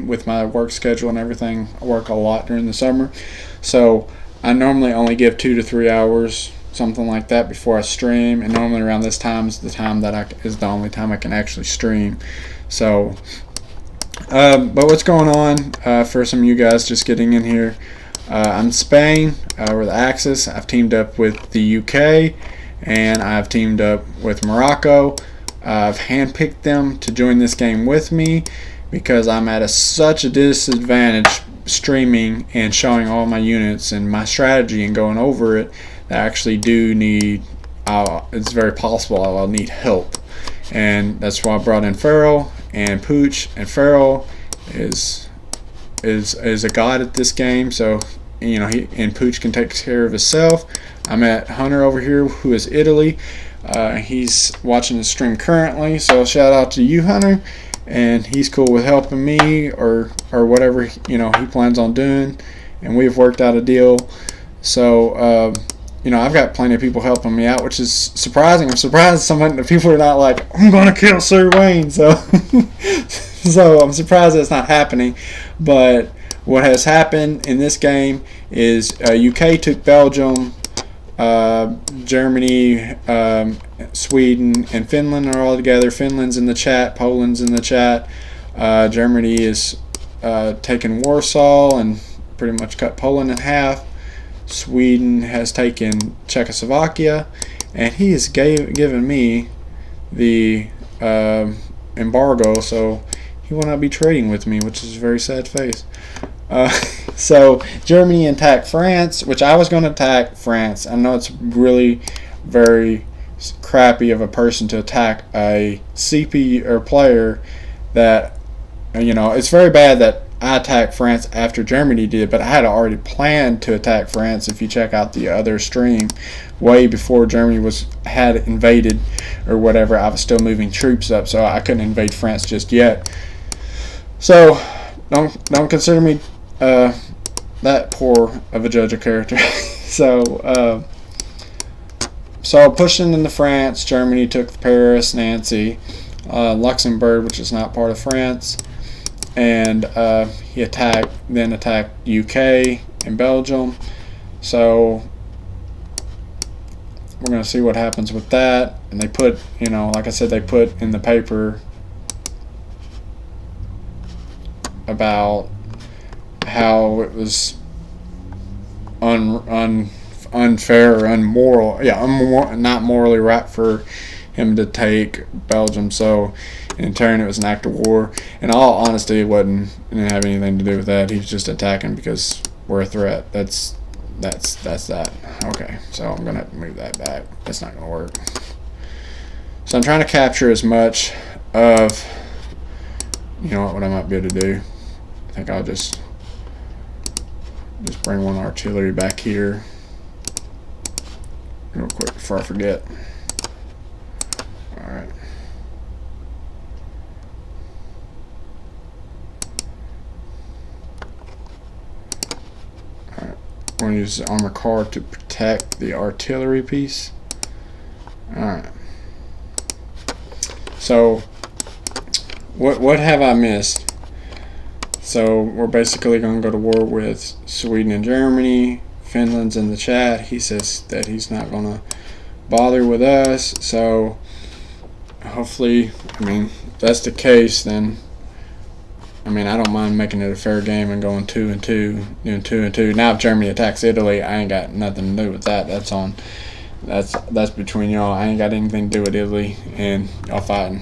with my work schedule and everything, I work a lot during the summer, so I normally only give 2 to 3 hours, something like that, before I stream, and normally around this time is the only time I can actually stream. So but what's going on for some of you guys just getting in here? I'm Spain. We're the Axis. I've teamed up with the UK, and I've teamed up with Morocco. I've handpicked them to join this game with me because I'm at such a disadvantage streaming and showing all my units and my strategy and going over it that I actually do need. It's very possible I'll need help, and that's why I brought in Farrell and Pooch. And Farrell is a god at this game, so he and Pooch can take care of himself. I'm at Hunter over here, who is Italy. He's watching the stream currently, so shout out to you, Hunter, and he's cool with helping me or whatever he plans on doing, and we've worked out a deal. So I've got plenty of people helping me out, which is surprising. I'm surprised some of the people are not like, I'm gonna kill Sir Wayne, so so I'm surprised that's not happening. But what has happened in this game is UK took Belgium, Germany, Sweden, and Finland are all together. Finland's in the chat, Poland's in the chat. Germany is taken Warsaw and pretty much cut Poland in half. Sweden has taken Czechoslovakia, and he has given me the embargo, so he will not be trading with me, which is a very sad face. So Germany attacked France, which I was going to attack France. I know it's really very crappy of a person to attack a CP or player that, it's very bad that I attacked France after Germany did, but I had already planned to attack France. If you check out the other stream, way before Germany had invaded or whatever, I was still moving troops up, so I couldn't invade France just yet. So don't consider me that poor of a judge of character. So pushing into France, Germany took Paris, Nancy, Luxembourg, which is not part of France, and he attacked UK and Belgium. So we're going to see what happens with that. And they put, like I said, they put in the paper about how it was unfair or unmoral. Yeah, not morally right for him to take Belgium. So in turn, it was an act of war. In all honesty, it didn't have anything to do with that. He was just attacking because we're a threat. That's that. Okay, so I'm gonna have to move that back. That's not gonna work. So I'm trying to capture as much of, what I might be able to do. I think I'll just bring one artillery back here real quick before I forget. All right. We're going to use the armor car to protect the artillery piece. Alright. So, what have I missed? So, we're basically going to go to war with Sweden and Germany. Finland's in the chat. He says that he's not going to bother with us. So, hopefully, if that's the case, then I don't mind making it a fair game and going 2-2, doing 2-2. Now, if Germany attacks Italy, I ain't got nothing to do with that. That's between y'all. I ain't got anything to do with Italy and y'all fighting.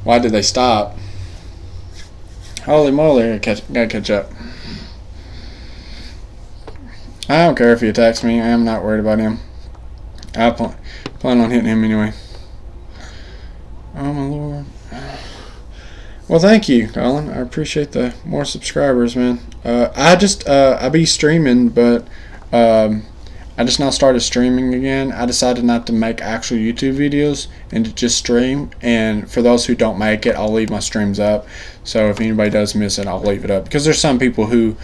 Why did they stop? Holy moly! I gotta catch up. I don't care if he attacks me. I am not worried about him. I plan on hitting him anyway. Oh my lord. Well, thank you, Colin. I appreciate the more subscribers, man. I be streaming, but I just now started streaming again. I decided not to make actual YouTube videos and to just stream. And for those who don't make it, I'll leave my streams up. So if anybody does miss it, I'll leave it up. Because there's some people who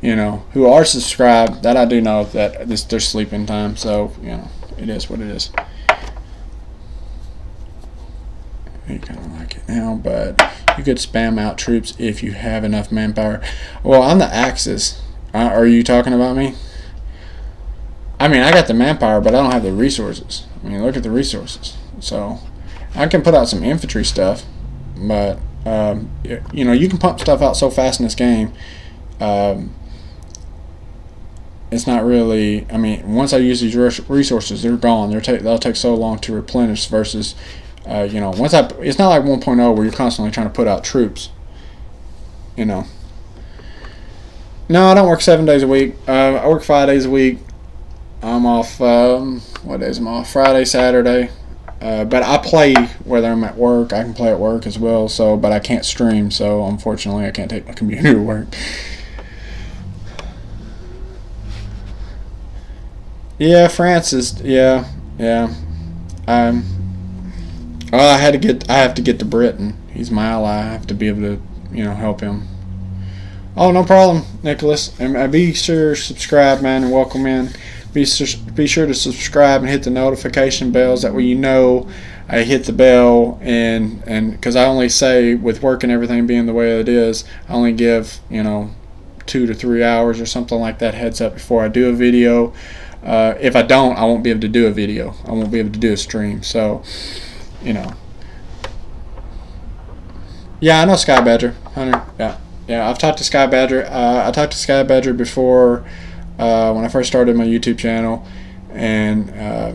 are subscribed that I do know that it's their sleeping time. So, it is what it is. You kind of like it now, but you could spam out troops if you have enough manpower. Well, on the Axis, are you talking about me? I got the manpower, but I don't have the resources. Look at the resources. So I can put out some infantry stuff, but you can pump stuff out so fast in this game. It's not really. Once I use these resources, they're gone. They'll take so long to replenish versus. It's not like 1.0 where you're constantly trying to put out troops. No, I don't work 7 days a week. I work 5 days a week. I'm off. What days am I off? Friday, Saturday. But I play whether I'm at work. I can play at work as well. So, but I can't stream. So, unfortunately, I can't take my computer to work. Yeah, France is. Yeah. I have to get to Britain. He's my ally. I have to be able to, help him. Oh, no problem, Nicholas. And be sure to subscribe, man, and welcome in. Be sure to subscribe and hit the notification bells. That way I hit the bell, and because I only say, with work and everything being the way it is, I only give 2 to 3 hours or something like that heads up before I do a video. If I don't, I won't be able to do a video. I won't be able to do a stream. So. Yeah, I know Sky Badger, Hunter. Yeah. I've talked to Sky Badger. I talked to Sky Badger before when I first started my YouTube channel, and I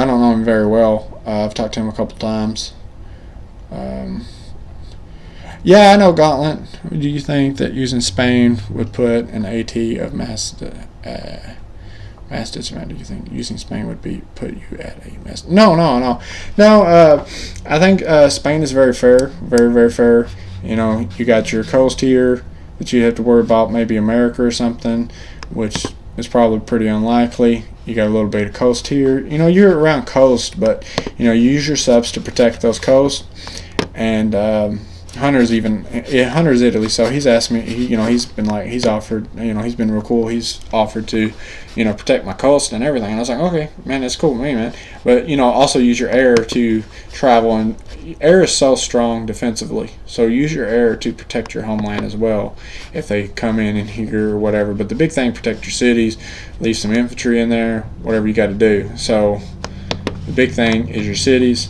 don't know him very well. I've talked to him a couple times. Yeah, I know Gauntlet. Do you think that using Spain would put an AT of mass disarray? Do you think using Spain would put you at a mass? No. I think Spain is very fair, very, very fair. You got your coast here, that you'd have to worry about maybe America or something, which is probably pretty unlikely. You got a little bit of coast here. You know, you're around coast, but you know, you use your subs to protect those coasts. And Hunter's Italy, so he's asked me. He's been like, he's offered. You know, he's been real cool. He's offered to, you know, protect my coast and everything. And I was like, okay, man, that's cool with me, man. But you know, also use your air to travel, and air is so strong defensively. So use your air to protect your homeland as well if they come in here or whatever. But the big thing, protect your cities. Leave some infantry in there. Whatever you got to do. So the big thing is your cities.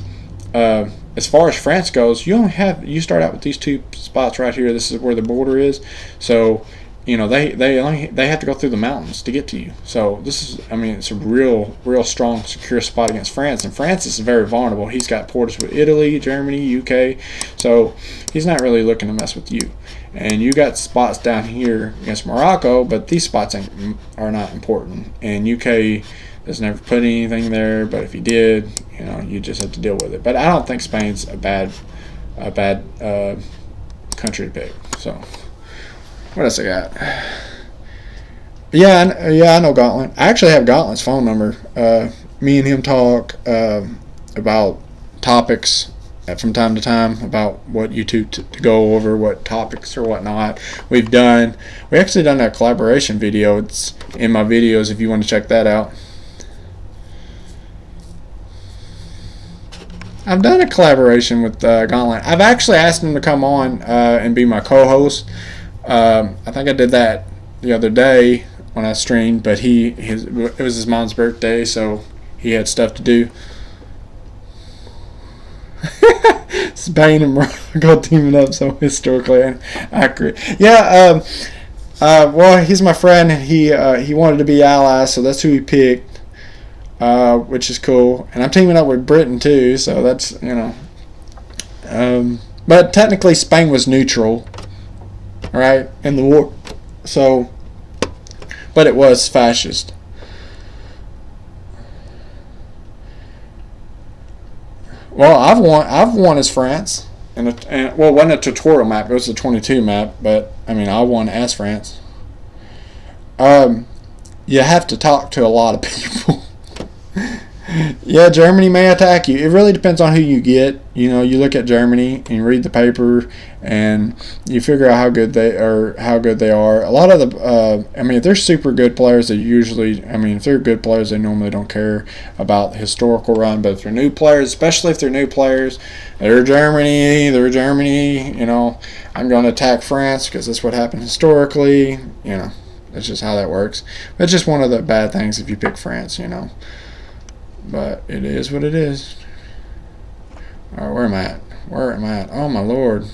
As far as France goes, you start out with these two spots right here. This is where the border is. So, you know, they have to go through the mountains to get to you. So this is, I mean, it's a real strong, secure spot against France. And France is very vulnerable. He's got borders with Italy, Germany, UK. So he's not really looking to mess with you. And you got spots down here against Morocco, but these spots are not important. And UK has never put anything there, but if he did, you know, you just have to deal with it. But I don't think Spain's a bad country to pick. So, what else I got? Yeah, I know Gauntlet. I actually have Gauntlet's phone number. Me and him talk about topics from time to time, about what YouTube to go over, what topics or whatnot we've done. We actually done that collaboration video. It's in my videos if you want to check that out. I've done a collaboration with Gauntlet. I've actually asked him to come on and be my co-host. I think I did that the other day when I streamed, but it was his mom's birthday, so he had stuff to do. Spain and Morocco teaming up so historically accurate. Yeah, well, he's my friend, and he wanted to be allies, so that's who he picked. Which is cool, and I'm teaming up with Britain too, so that's, you know. But technically, Spain was neutral, right, in the war. So, but it was fascist. Well, I've won as France, well, it wasn't a tutorial map; it was a 22 map. But I mean, I won as France. You have to talk to a lot of people. Yeah, Germany may attack you. It really depends on who you get. You know, you look at Germany and you read the paper, and you figure out how good they are. A lot of the, I mean, if they're super good players, if they're good players, they normally don't care about the historical run. But if they're new players, especially if they're new players, they're Germany. You know, I'm going to attack France because that's what happened historically. You know, that's just how that works. It's just one of the bad things if you pick France. You know. But it is what it is. All right, where am I at? Oh, my Lord.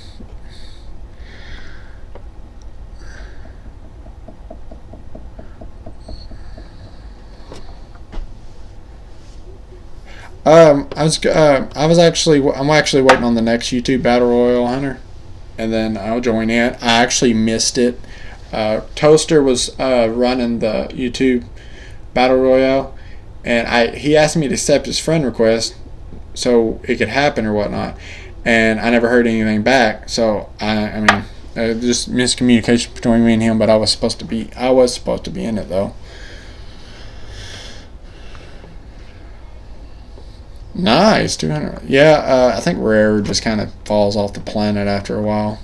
I'm actually waiting on the next YouTube Battle Royale, Hunter, and then I'll join in. I actually missed it. Toaster was running the YouTube Battle Royale, and he asked me to accept his friend request so it could happen or whatnot, and I never heard anything back. So I mean, just miscommunication between me and him. But I was supposed to be in it though. Nice, 200. Yeah, I think Rare just kind of falls off the planet after a while.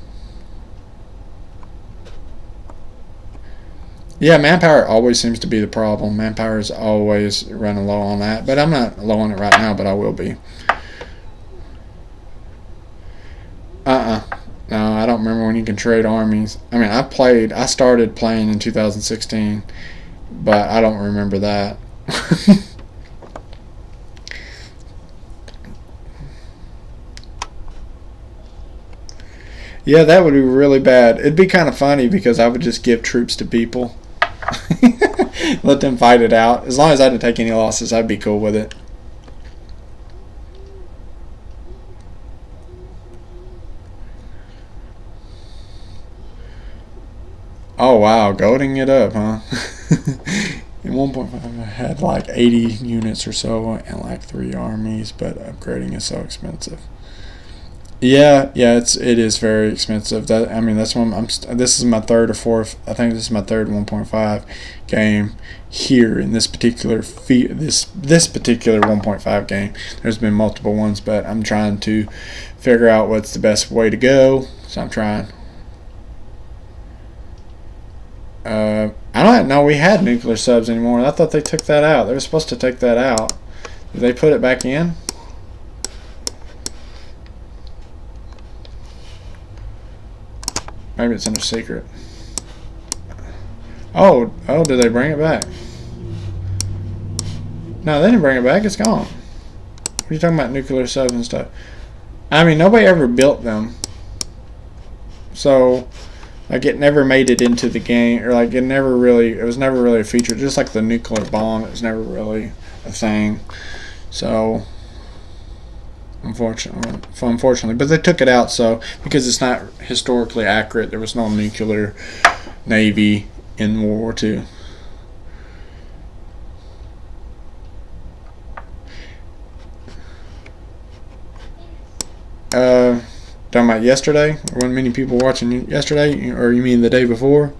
Yeah, manpower always seems to be the problem. Manpower is always running low on that. But I'm not low on it right now, but I will be. No, I don't remember when you can trade armies. I mean, I started playing in 2016, but I don't remember that. Yeah, that would be really bad. It'd be kind of funny because I would just give troops to people. Let them fight it out. As long as I didn't take any losses, I'd be cool with it. Oh wow, goading it up, huh? In 1.5 I had like 80 units or so and like 3 armies, but upgrading is so expensive. Yeah, yeah, it is very expensive. That I mean, that's one. This is my third or fourth. I think this is my third 1.5 game here in this particular this particular 1.5 game. There's been multiple ones, but I'm trying to figure out what's the best way to go. So I'm trying. I don't know. We had nuclear subs anymore. I thought they took that out. They were supposed to take that out. Did they put it back in? Maybe it's in a secret. Oh, did they bring it back? No, they didn't bring it back. It's gone. What are you talking about, nuclear subs and stuff? I mean, nobody ever built them. So, like, it never made it into the game. Or, like, it was never really a feature. Just like the nuclear bomb, it was never really a thing. So, unfortunately, but they took it out, so because it's not historically accurate, there was no nuclear navy in World War II. Talking about yesterday, there weren't many people watching yesterday, or you mean the day before?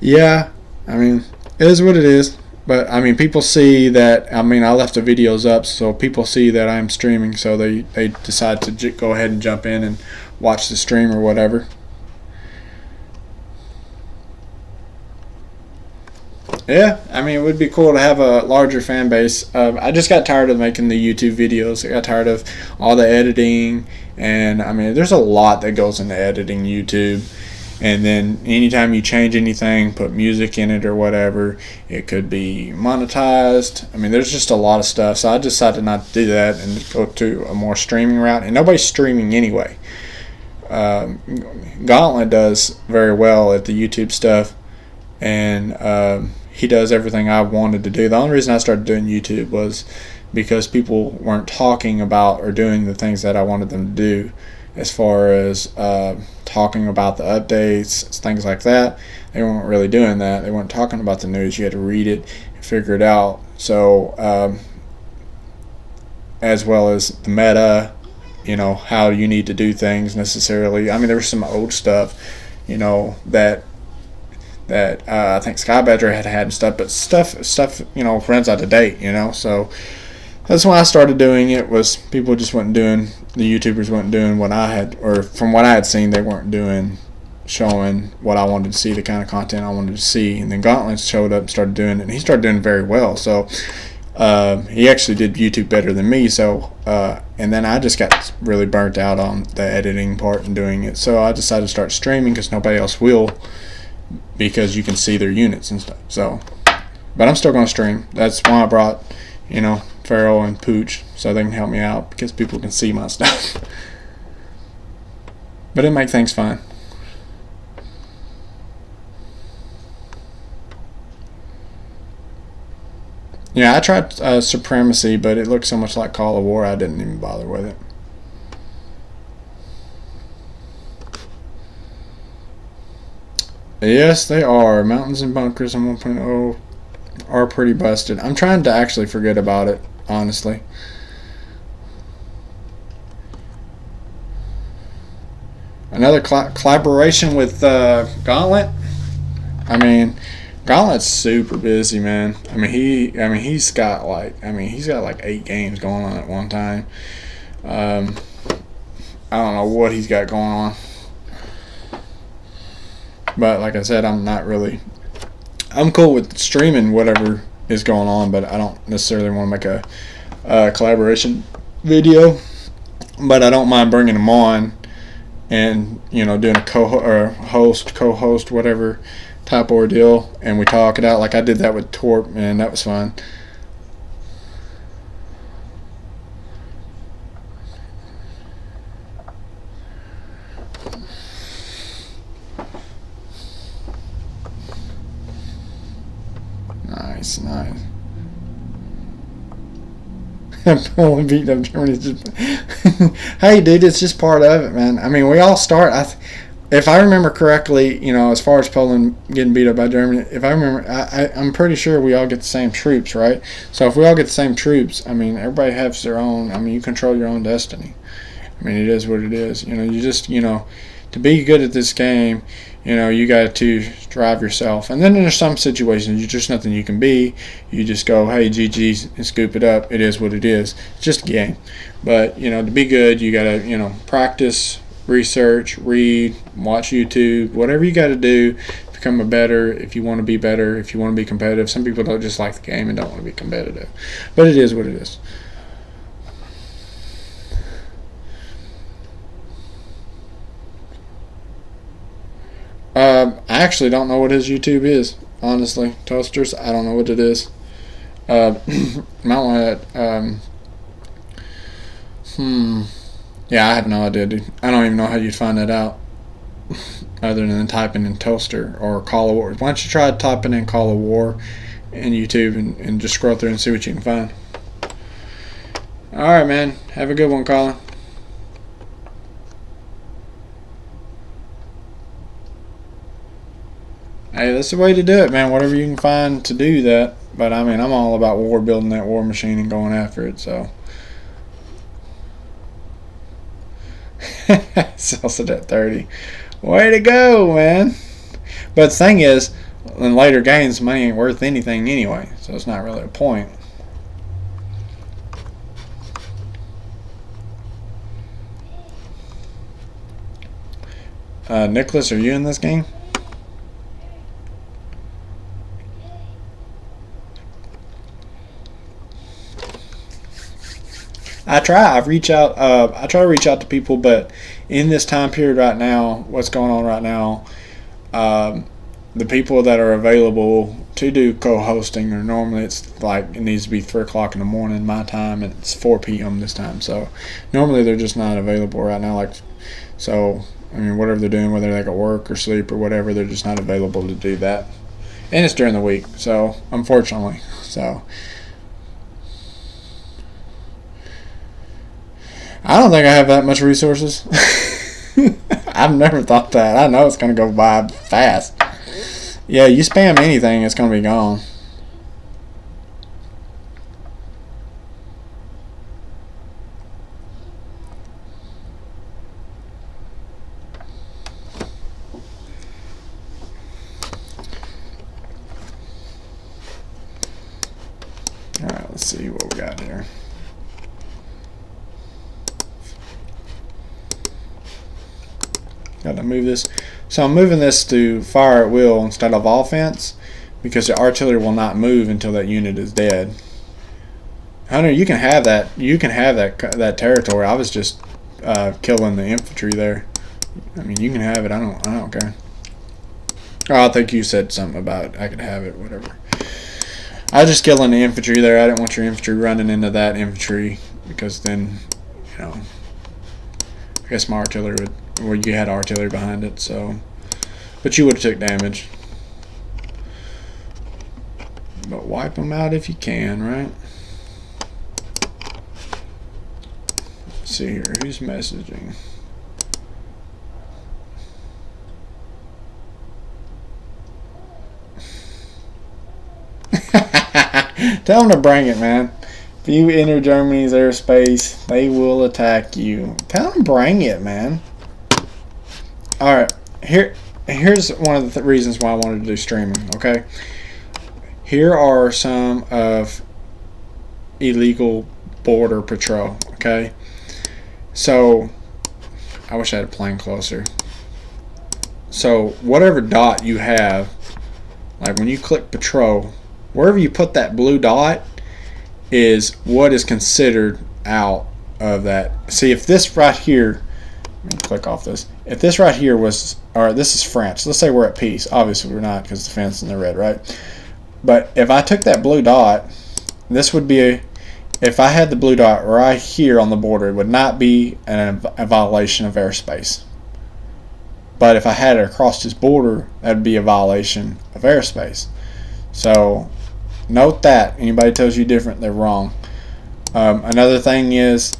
Yeah, I mean, it is what it is. But I mean, people see that. I mean, I left the videos up, so people see that I'm streaming, so they decide to go ahead and jump in and watch the stream or whatever. Yeah, I mean, it would be cool to have a larger fan base. I just got tired of making the YouTube videos. I got tired of all the editing, and I mean, there's a lot that goes into editing YouTube. And then anytime you change anything, put music in it or whatever, it could be monetized. I mean, there's just a lot of stuff. So I decided not to do that and go to a more streaming route. And nobody's streaming anyway. Gauntlet does very well at the YouTube stuff. And he does everything I wanted to do. The only reason I started doing YouTube was because people weren't talking about or doing the things that I wanted them to do, as far as talking about the updates, things like that. They weren't really doing that. They weren't talking about the news. You had to read it and figure it out. So, as well as the meta, how you need to do things necessarily. I mean, there was some old stuff, that I think Skybadger had and stuff, but stuff runs out of date, so that's why I started doing it. Was people just weren't doing, the YouTubers weren't doing what I had, or from what I had seen, they weren't showing what I wanted to see, the kind of content I wanted to see. And then Gauntlet showed up and started doing it, and he started doing very well. So he actually did YouTube better than me. So and then I just got really burnt out on the editing part and doing it. So I decided to start streaming because nobody else will, because you can see their units and stuff. So, but I'm still going to stream. That's why I brought, Farrell and Pooch, so they can help me out, because people can see my stuff. But it make things fun. Yeah, I tried Supremacy, but it looked so much like Call of War, I didn't even bother with it. Yes, they are. Mountains and Bunkers in 1.0 are pretty busted. I'm trying to actually forget about it, honestly. Another collaboration with Gauntlet. I mean, Gauntlet's super busy, man. He's got like 8 games going on at one time. I don't know what he's got going on. But like I said, I'm cool with streaming whatever is going on, but I don't necessarily want to make a collaboration video. But I don't mind bringing them on and, doing a co-host, whatever type ordeal, and we talk it out. Like I did that with Torp, and that was fun. Nice. Poland beating up Germany. Hey, dude, it's just part of it, man. I mean, we all start. If I remember correctly, as far as Poland getting beat up by Germany, if I remember, I'm pretty sure we all get the same troops, right? So if we all get the same troops, I mean, everybody has their own. I mean, you control your own destiny. I mean, it is what it is. You just, to be good at this game, you got to drive yourself. And then there's some situations, there's just nothing you can be. You just go, hey, GG's, and scoop it up. It is what it is. It's just a game. But, to be good, you got to, practice, research, read, watch YouTube, whatever you got to do to become if you want to be better, if you want to be competitive. Some people don't just like the game and don't want to be competitive. But it is what it is. I actually don't know what his YouTube is, honestly. Toasters, I don't know what it is. Might want to. Yeah, I have no idea, dude. I don't even know how you'd find that out, other than typing in Toaster or Call of War. Why don't you try typing in Call of War in YouTube and just scroll through and see what you can find. All right, man. Have a good one, Colin. Hey, that's the way to do it, man. Whatever you can find to do that. But I mean, I'm all about war, building that war machine and going after it. So, sells it at 30. Way to go, man. But the thing is, in later games, money ain't worth anything anyway. So it's not really a point. Nicholas, are you in this game? I try to reach out to people, but in this time period right now, what's going on right now, the people that are available to do co-hosting, or normally it's like it needs to be 3 o'clock in the morning my time, and it's 4 p.m. this time. So normally they're just not available right now. So I mean, whatever they're doing, whether they got work or sleep or whatever, they're just not available to do that. And it's during the week, so unfortunately, I don't think I have that much resources. I've never thought that. I know it's going to go by fast. Yeah, you spam anything, it's going to be gone. Alright, let's see what we got here. Got to move this. So I'm moving this to fire at will instead of offense, because the artillery will not move until that unit is dead. Hunter, you can have that. You can have that territory. I was just killing the infantry there. I mean, you can have it. I don't care. Oh, I think you said something about I could have it. Whatever. I was just killing the infantry there. I didn't want your infantry running into that infantry, because then, I guess my artillery would. Or you had artillery behind it, so. But you would have took damage. But wipe them out if you can, right? Let's see here. Who's messaging? Tell them to bring it, man. If you enter Germany's airspace, they will attack you. Tell them to bring it, man. Alright, here's one of the reasons why I wanted to do streaming, okay? Here are some of illegal border patrol, okay? So, I wish I had a plane closer. So, whatever dot you have, like when you click patrol, wherever you put that blue dot is what is considered out of that. See, if this right here, let me click off this. If this right here was, or this is France. Let's say we're at peace. Obviously we're not, because the fence is in the red, right? But if I took that blue dot, this would be if I had the blue dot right here on the border, it would not be a violation of airspace. But if I had it across this border, that would be a violation of airspace. So note that. Anybody tells you different, they're wrong. Another thing is,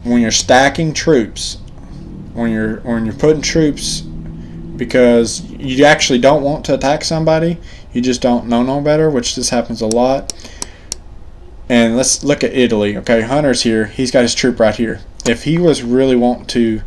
when you're stacking troops, when you're putting troops, because you actually don't want to attack somebody, you just don't know no better, which this happens a lot. And let's look at Italy. Okay, Hunter's here. He's got his troop right here. If he was really wanting to,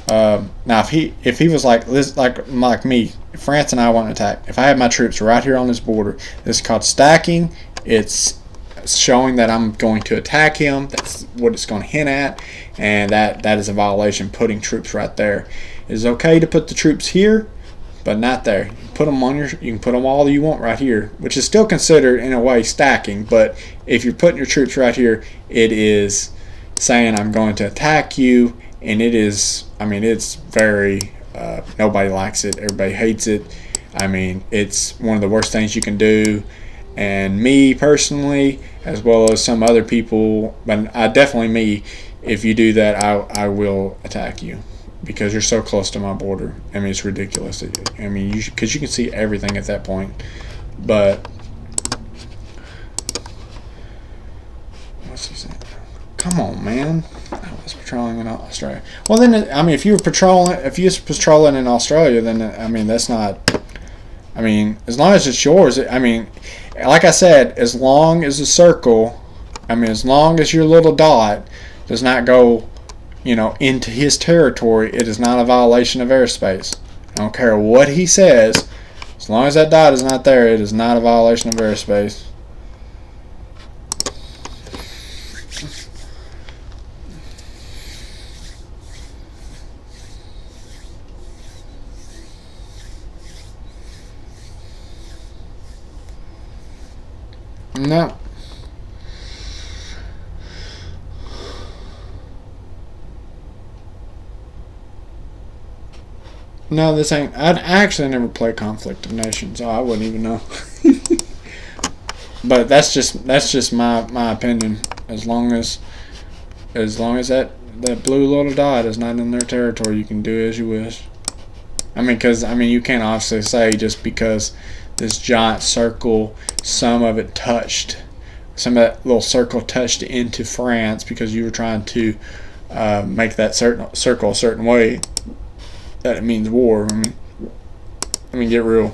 now if he was like this, like me, France and I want to attack. If I had my troops right here on this border, this is called stacking. It's showing that I'm going to attack him. That's what it's going to hint at, and that is a violation. Putting troops right there. It is okay to put the troops here, but not there. You can put them all you want right here, which is still considered in a way stacking. But if you're putting your troops right here, it is saying I'm going to attack you, and it is. I mean, it's very. Nobody likes it. Everybody hates it. I mean, it's one of the worst things you can do. And me personally, as well as some other people, but definitely me, if you do that, I will attack you because you're so close to my border. I mean, it's ridiculous. I mean, because you can see everything at that point. But what's he saying? Come on, man. I was patrolling in Australia. Well, then, I mean, if you were patrolling in Australia, then I mean, that's not. I mean, as long as it's yours. I mean, like I said, as long as the circle, I mean, as long as your little dot does not go, into his territory, it is not a violation of airspace. I don't care what he says. As long as that dot is not there, it is not a violation of airspace. No. No, this ain't. I'd actually never play Conflict of Nations, so I wouldn't even know. But that's just my opinion. As long as that blue little dot is not in their territory, you can do as you wish. I mean, you can't obviously say just because this giant circle, some of that little circle touched into France because you were trying to make that circle a certain way, that it means war. I mean, get real.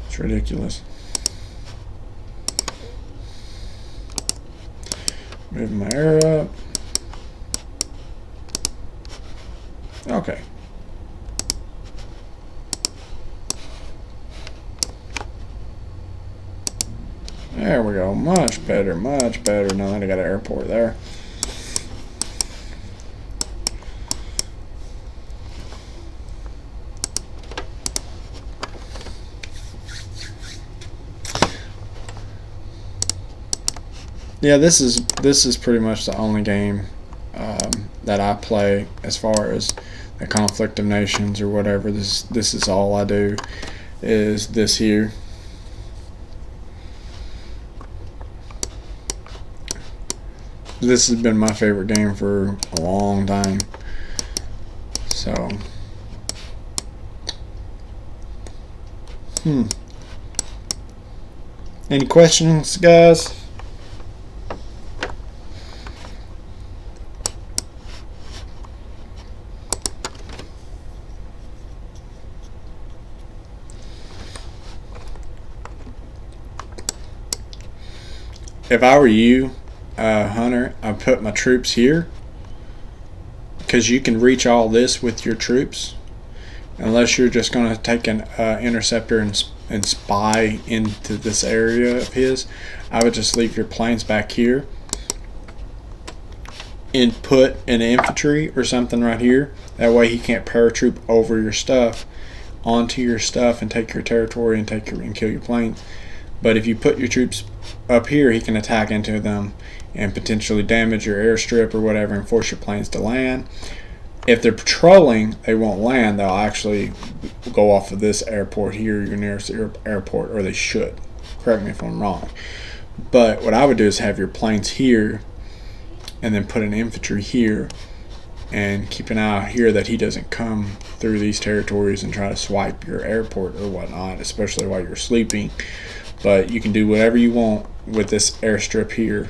It's ridiculous. Move my air up. Okay. There we go. Much better, much better. Now that I got an airport there. Yeah, this is pretty much the only game that I play as far as the Conflict of Nations or whatever. This is all I do, is this here. This has been my favorite game for a long time. So, any questions, guys? If I were you, Hunter, I'd put my troops here because you can reach all this with your troops unless you're just going to take an interceptor and spy into this area of his. I would just leave your planes back here and put an infantry or something right here. That way he can't paratroop over your stuff onto your stuff and take your territory and kill your planes. But if you put your troops up here, he can attack into them and potentially damage your airstrip or whatever and force your planes to land. If they're patrolling, they won't land. They'll actually go off of this airport here, your nearest airport, or they should. Correct me if I'm wrong. But what I would do is have your planes here and then put an infantry here and keep an eye out here that he doesn't come through these territories and try to swipe your airport or whatnot, especially while you're sleeping. But you can do whatever you want with this airstrip here.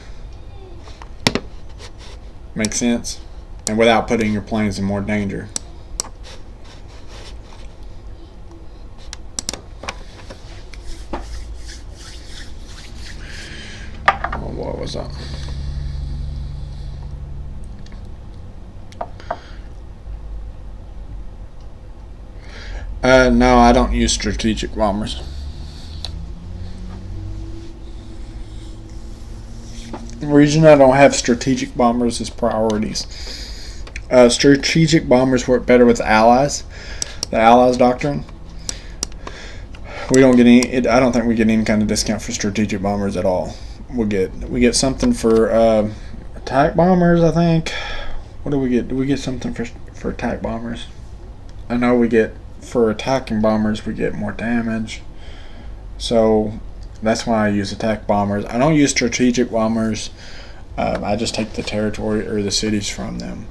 Make sense? And without putting your planes in more danger. what was that? No, I don't use strategic bombers. The reason I don't have strategic bombers is priorities. Strategic bombers work better with allies. The allies doctrine. We don't get any. I don't think we get any kind of discount for strategic bombers at all. We get something for attack bombers. I think. What do we get? Do we get something for attack bombers? I know we get for attacking bombers. We get more damage. So that's why I use attack bombers. I don't use strategic bombers. I just take the territory or the cities from them.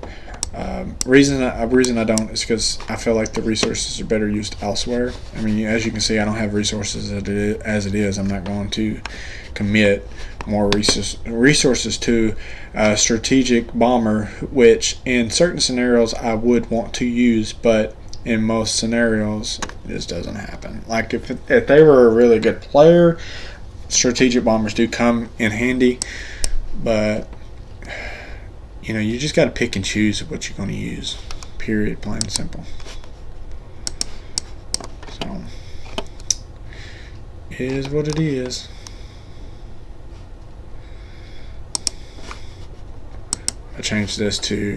Reason I don't is because I feel like the resources are better used elsewhere. I mean, as you can see, I don't have resources as it is. I'm not going to commit more resources to a strategic bomber, which in certain scenarios I would want to use, but in most scenarios this doesn't happen. Like if they were a really good player, strategic bombers do come in handy, but you know, you just got to pick and choose what you're going to use. Period. Plain and simple. So, it is what it is. I changed this to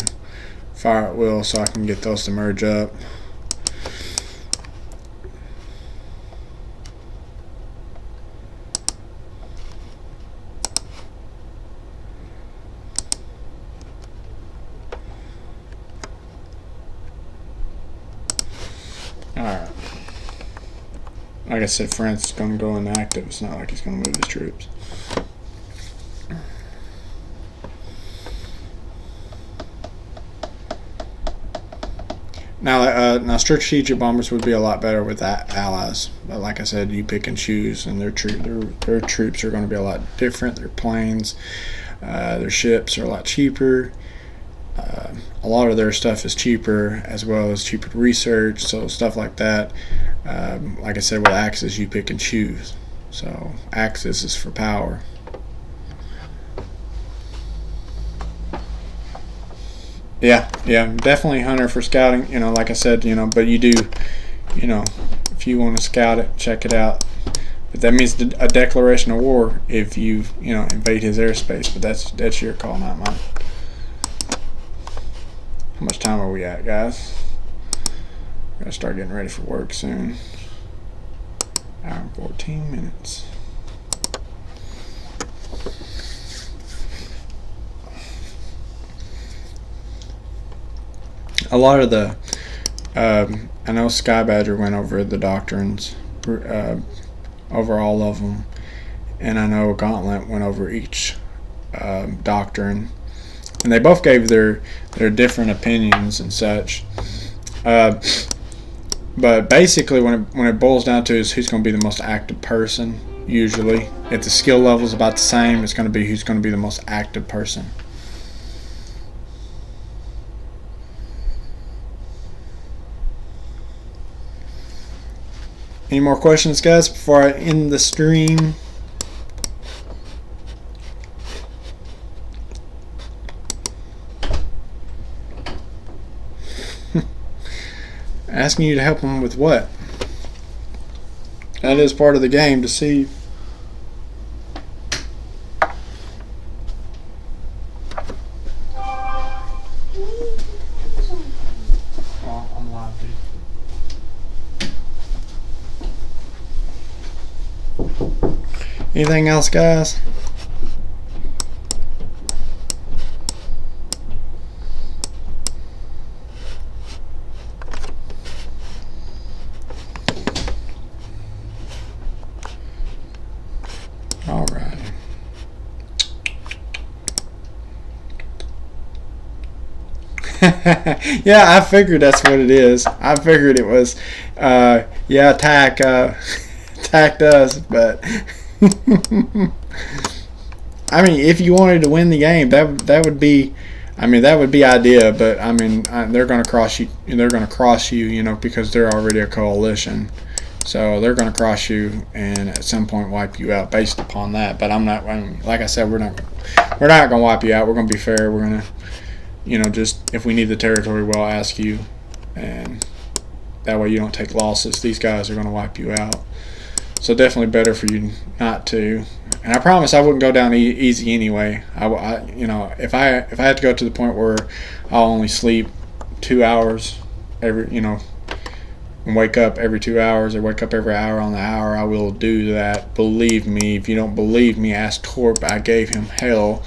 fire at will so I can get those to merge up. Alright. Like I said, France is going to go inactive. It's not like he's going to move his troops. Now strategic bombers would be a lot better with allies. But like I said, you pick and choose, and their troops are going to be a lot different. Their planes, their ships are a lot cheaper. A lot of their stuff is cheaper, as well as cheaper to research, so stuff like that. Like I said, with Axis, you pick and choose. So Axis is for power. Yeah, definitely Hunter for scouting. You know, like I said, you know, but you do, you know, if you want to scout it, check it out. But that means a declaration of war if you invade his airspace. But that's your call, not mine. How much time are we at, guys? Gotta start getting ready for work soon. Hour and 14 minutes. A lot of the, I know Sky Badger went over the doctrines, over all of them, and I know Gauntlet went over each doctrine. And they both gave their different opinions and such. But basically, when it boils down to is who's going to be the most active person, usually. If the skill level is about the same, it's going to be who's going to be the most active person. Any more questions, guys, before I end the stream? Asking you to help them with what? That is part of the game to see. Oh, I'm live, dude. Anything else, guys? All right. Yeah, I figured that's what it is. I figured it was, attack, attacked us, but I mean, if you wanted to win the game, that would be, I mean, that would be idea. But I mean, they're going to cross you. They're going to cross you, because they're already a coalition. So they're going to cross you and at some point wipe you out based upon that. But like I said, we're not going to wipe you out. We're going to be fair. We're going to, just if we need the territory, we'll ask you, and that way you don't take losses. These guys are going to wipe you out. So definitely better for you not to. And I promise I wouldn't go down easy anyway. If I had to go to the point where I'll only sleep 2 hours and wake up every 2 hours or wake up every hour on the hour, I will do that. Believe me. If you don't believe me, ask Torp. I gave him hell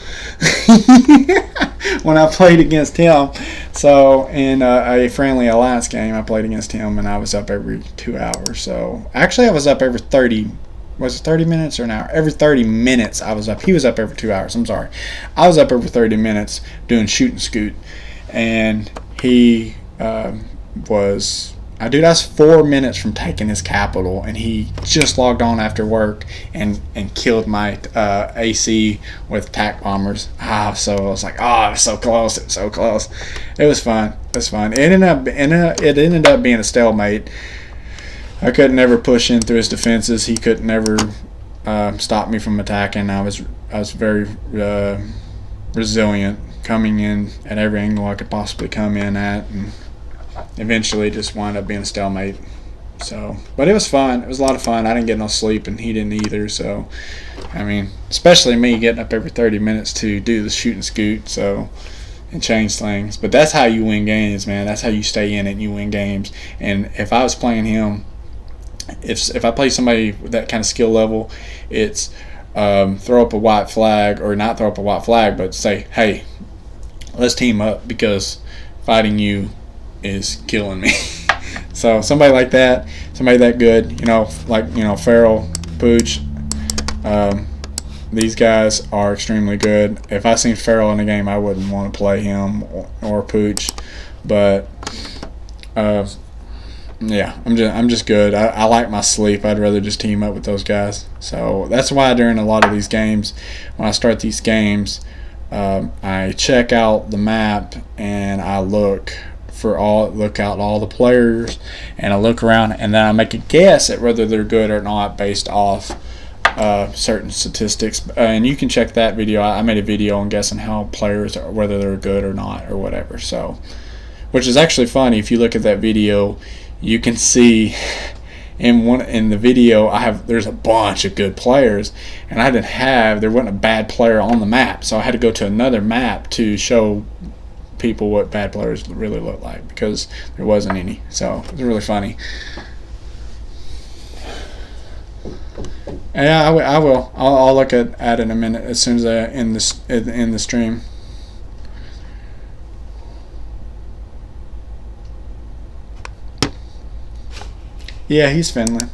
when I played against him. So in a friendly alliance game, I played against him and I was up every 2 hours. So actually I was up every 30. Was it 30 minutes or an hour? Every 30 minutes I was up. He was up every 2 hours. I'm sorry. I was up every 30 minutes doing shoot and scoot. And he was... I was 4 minutes from taking his capital, and he just logged on after work and killed my AC with tac bombers. So I was like, it was so close. It was so close. It was fun. It was fun. It ended up being a stalemate. I could never push in through his defenses. He could never stop me from attacking. I was very resilient, coming in at every angle I could possibly come in at, and eventually just wound up being a stalemate. So, but it was fun. It was a lot of fun. I didn't get no sleep, and he didn't either. So, I mean, especially me getting up every 30 minutes to do the shoot and scoot, and change things. But that's how you win games, man. That's how you stay in it and you win games. And if I was playing him, if I play somebody with that kind of skill level, it's throw up a white flag, or not throw up a white flag, but say, hey, let's team up because fighting you is killing me. So somebody like that, somebody that good, Farrell, Pooch, these guys are extremely good. If I seen Farrell in the game, I wouldn't want to play him or Pooch, but yeah, I'm just good. I like my sleep. I'd rather just team up with those guys. So that's why during a lot of these games, when I start these games, I check out the map and I look out all the players, and I look around, and then I make a guess at whether they're good or not based off certain statistics. And you can check that video. I made a video on guessing how players are, whether they're good or not or whatever. So, which is actually funny. If you look at that video, you can see in the video there's a bunch of good players, and there wasn't a bad player on the map, so I had to go to another map to show people what bad players really look like, because there wasn't any. So it was really funny. Yeah, I will. I'll look at it in a minute as soon as I end the stream. Yeah, he's Finland.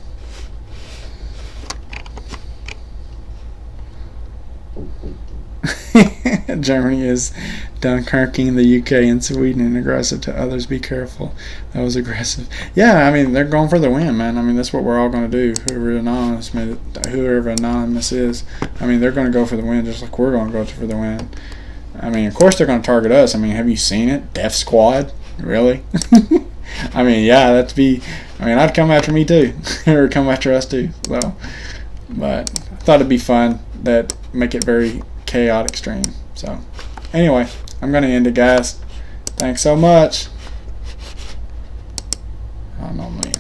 Germany is Dunkirking the UK and Sweden and aggressive to others. Be careful. That was aggressive. Yeah, I mean, they're going for the win, man. I mean, that's what we're all going to do. Whoever anonymous is, I mean, they're going to go for the win just like we're going to go for the win. I mean, of course they're going to target us. I mean, have you seen it? Death Squad? Really? I mean, yeah, I'd come after me too. Or come after us too. So, but I thought it'd be fun. That make it very chaotic stream. So, anyway, I'm going to end it, guys. Thanks so much. I don't know, man.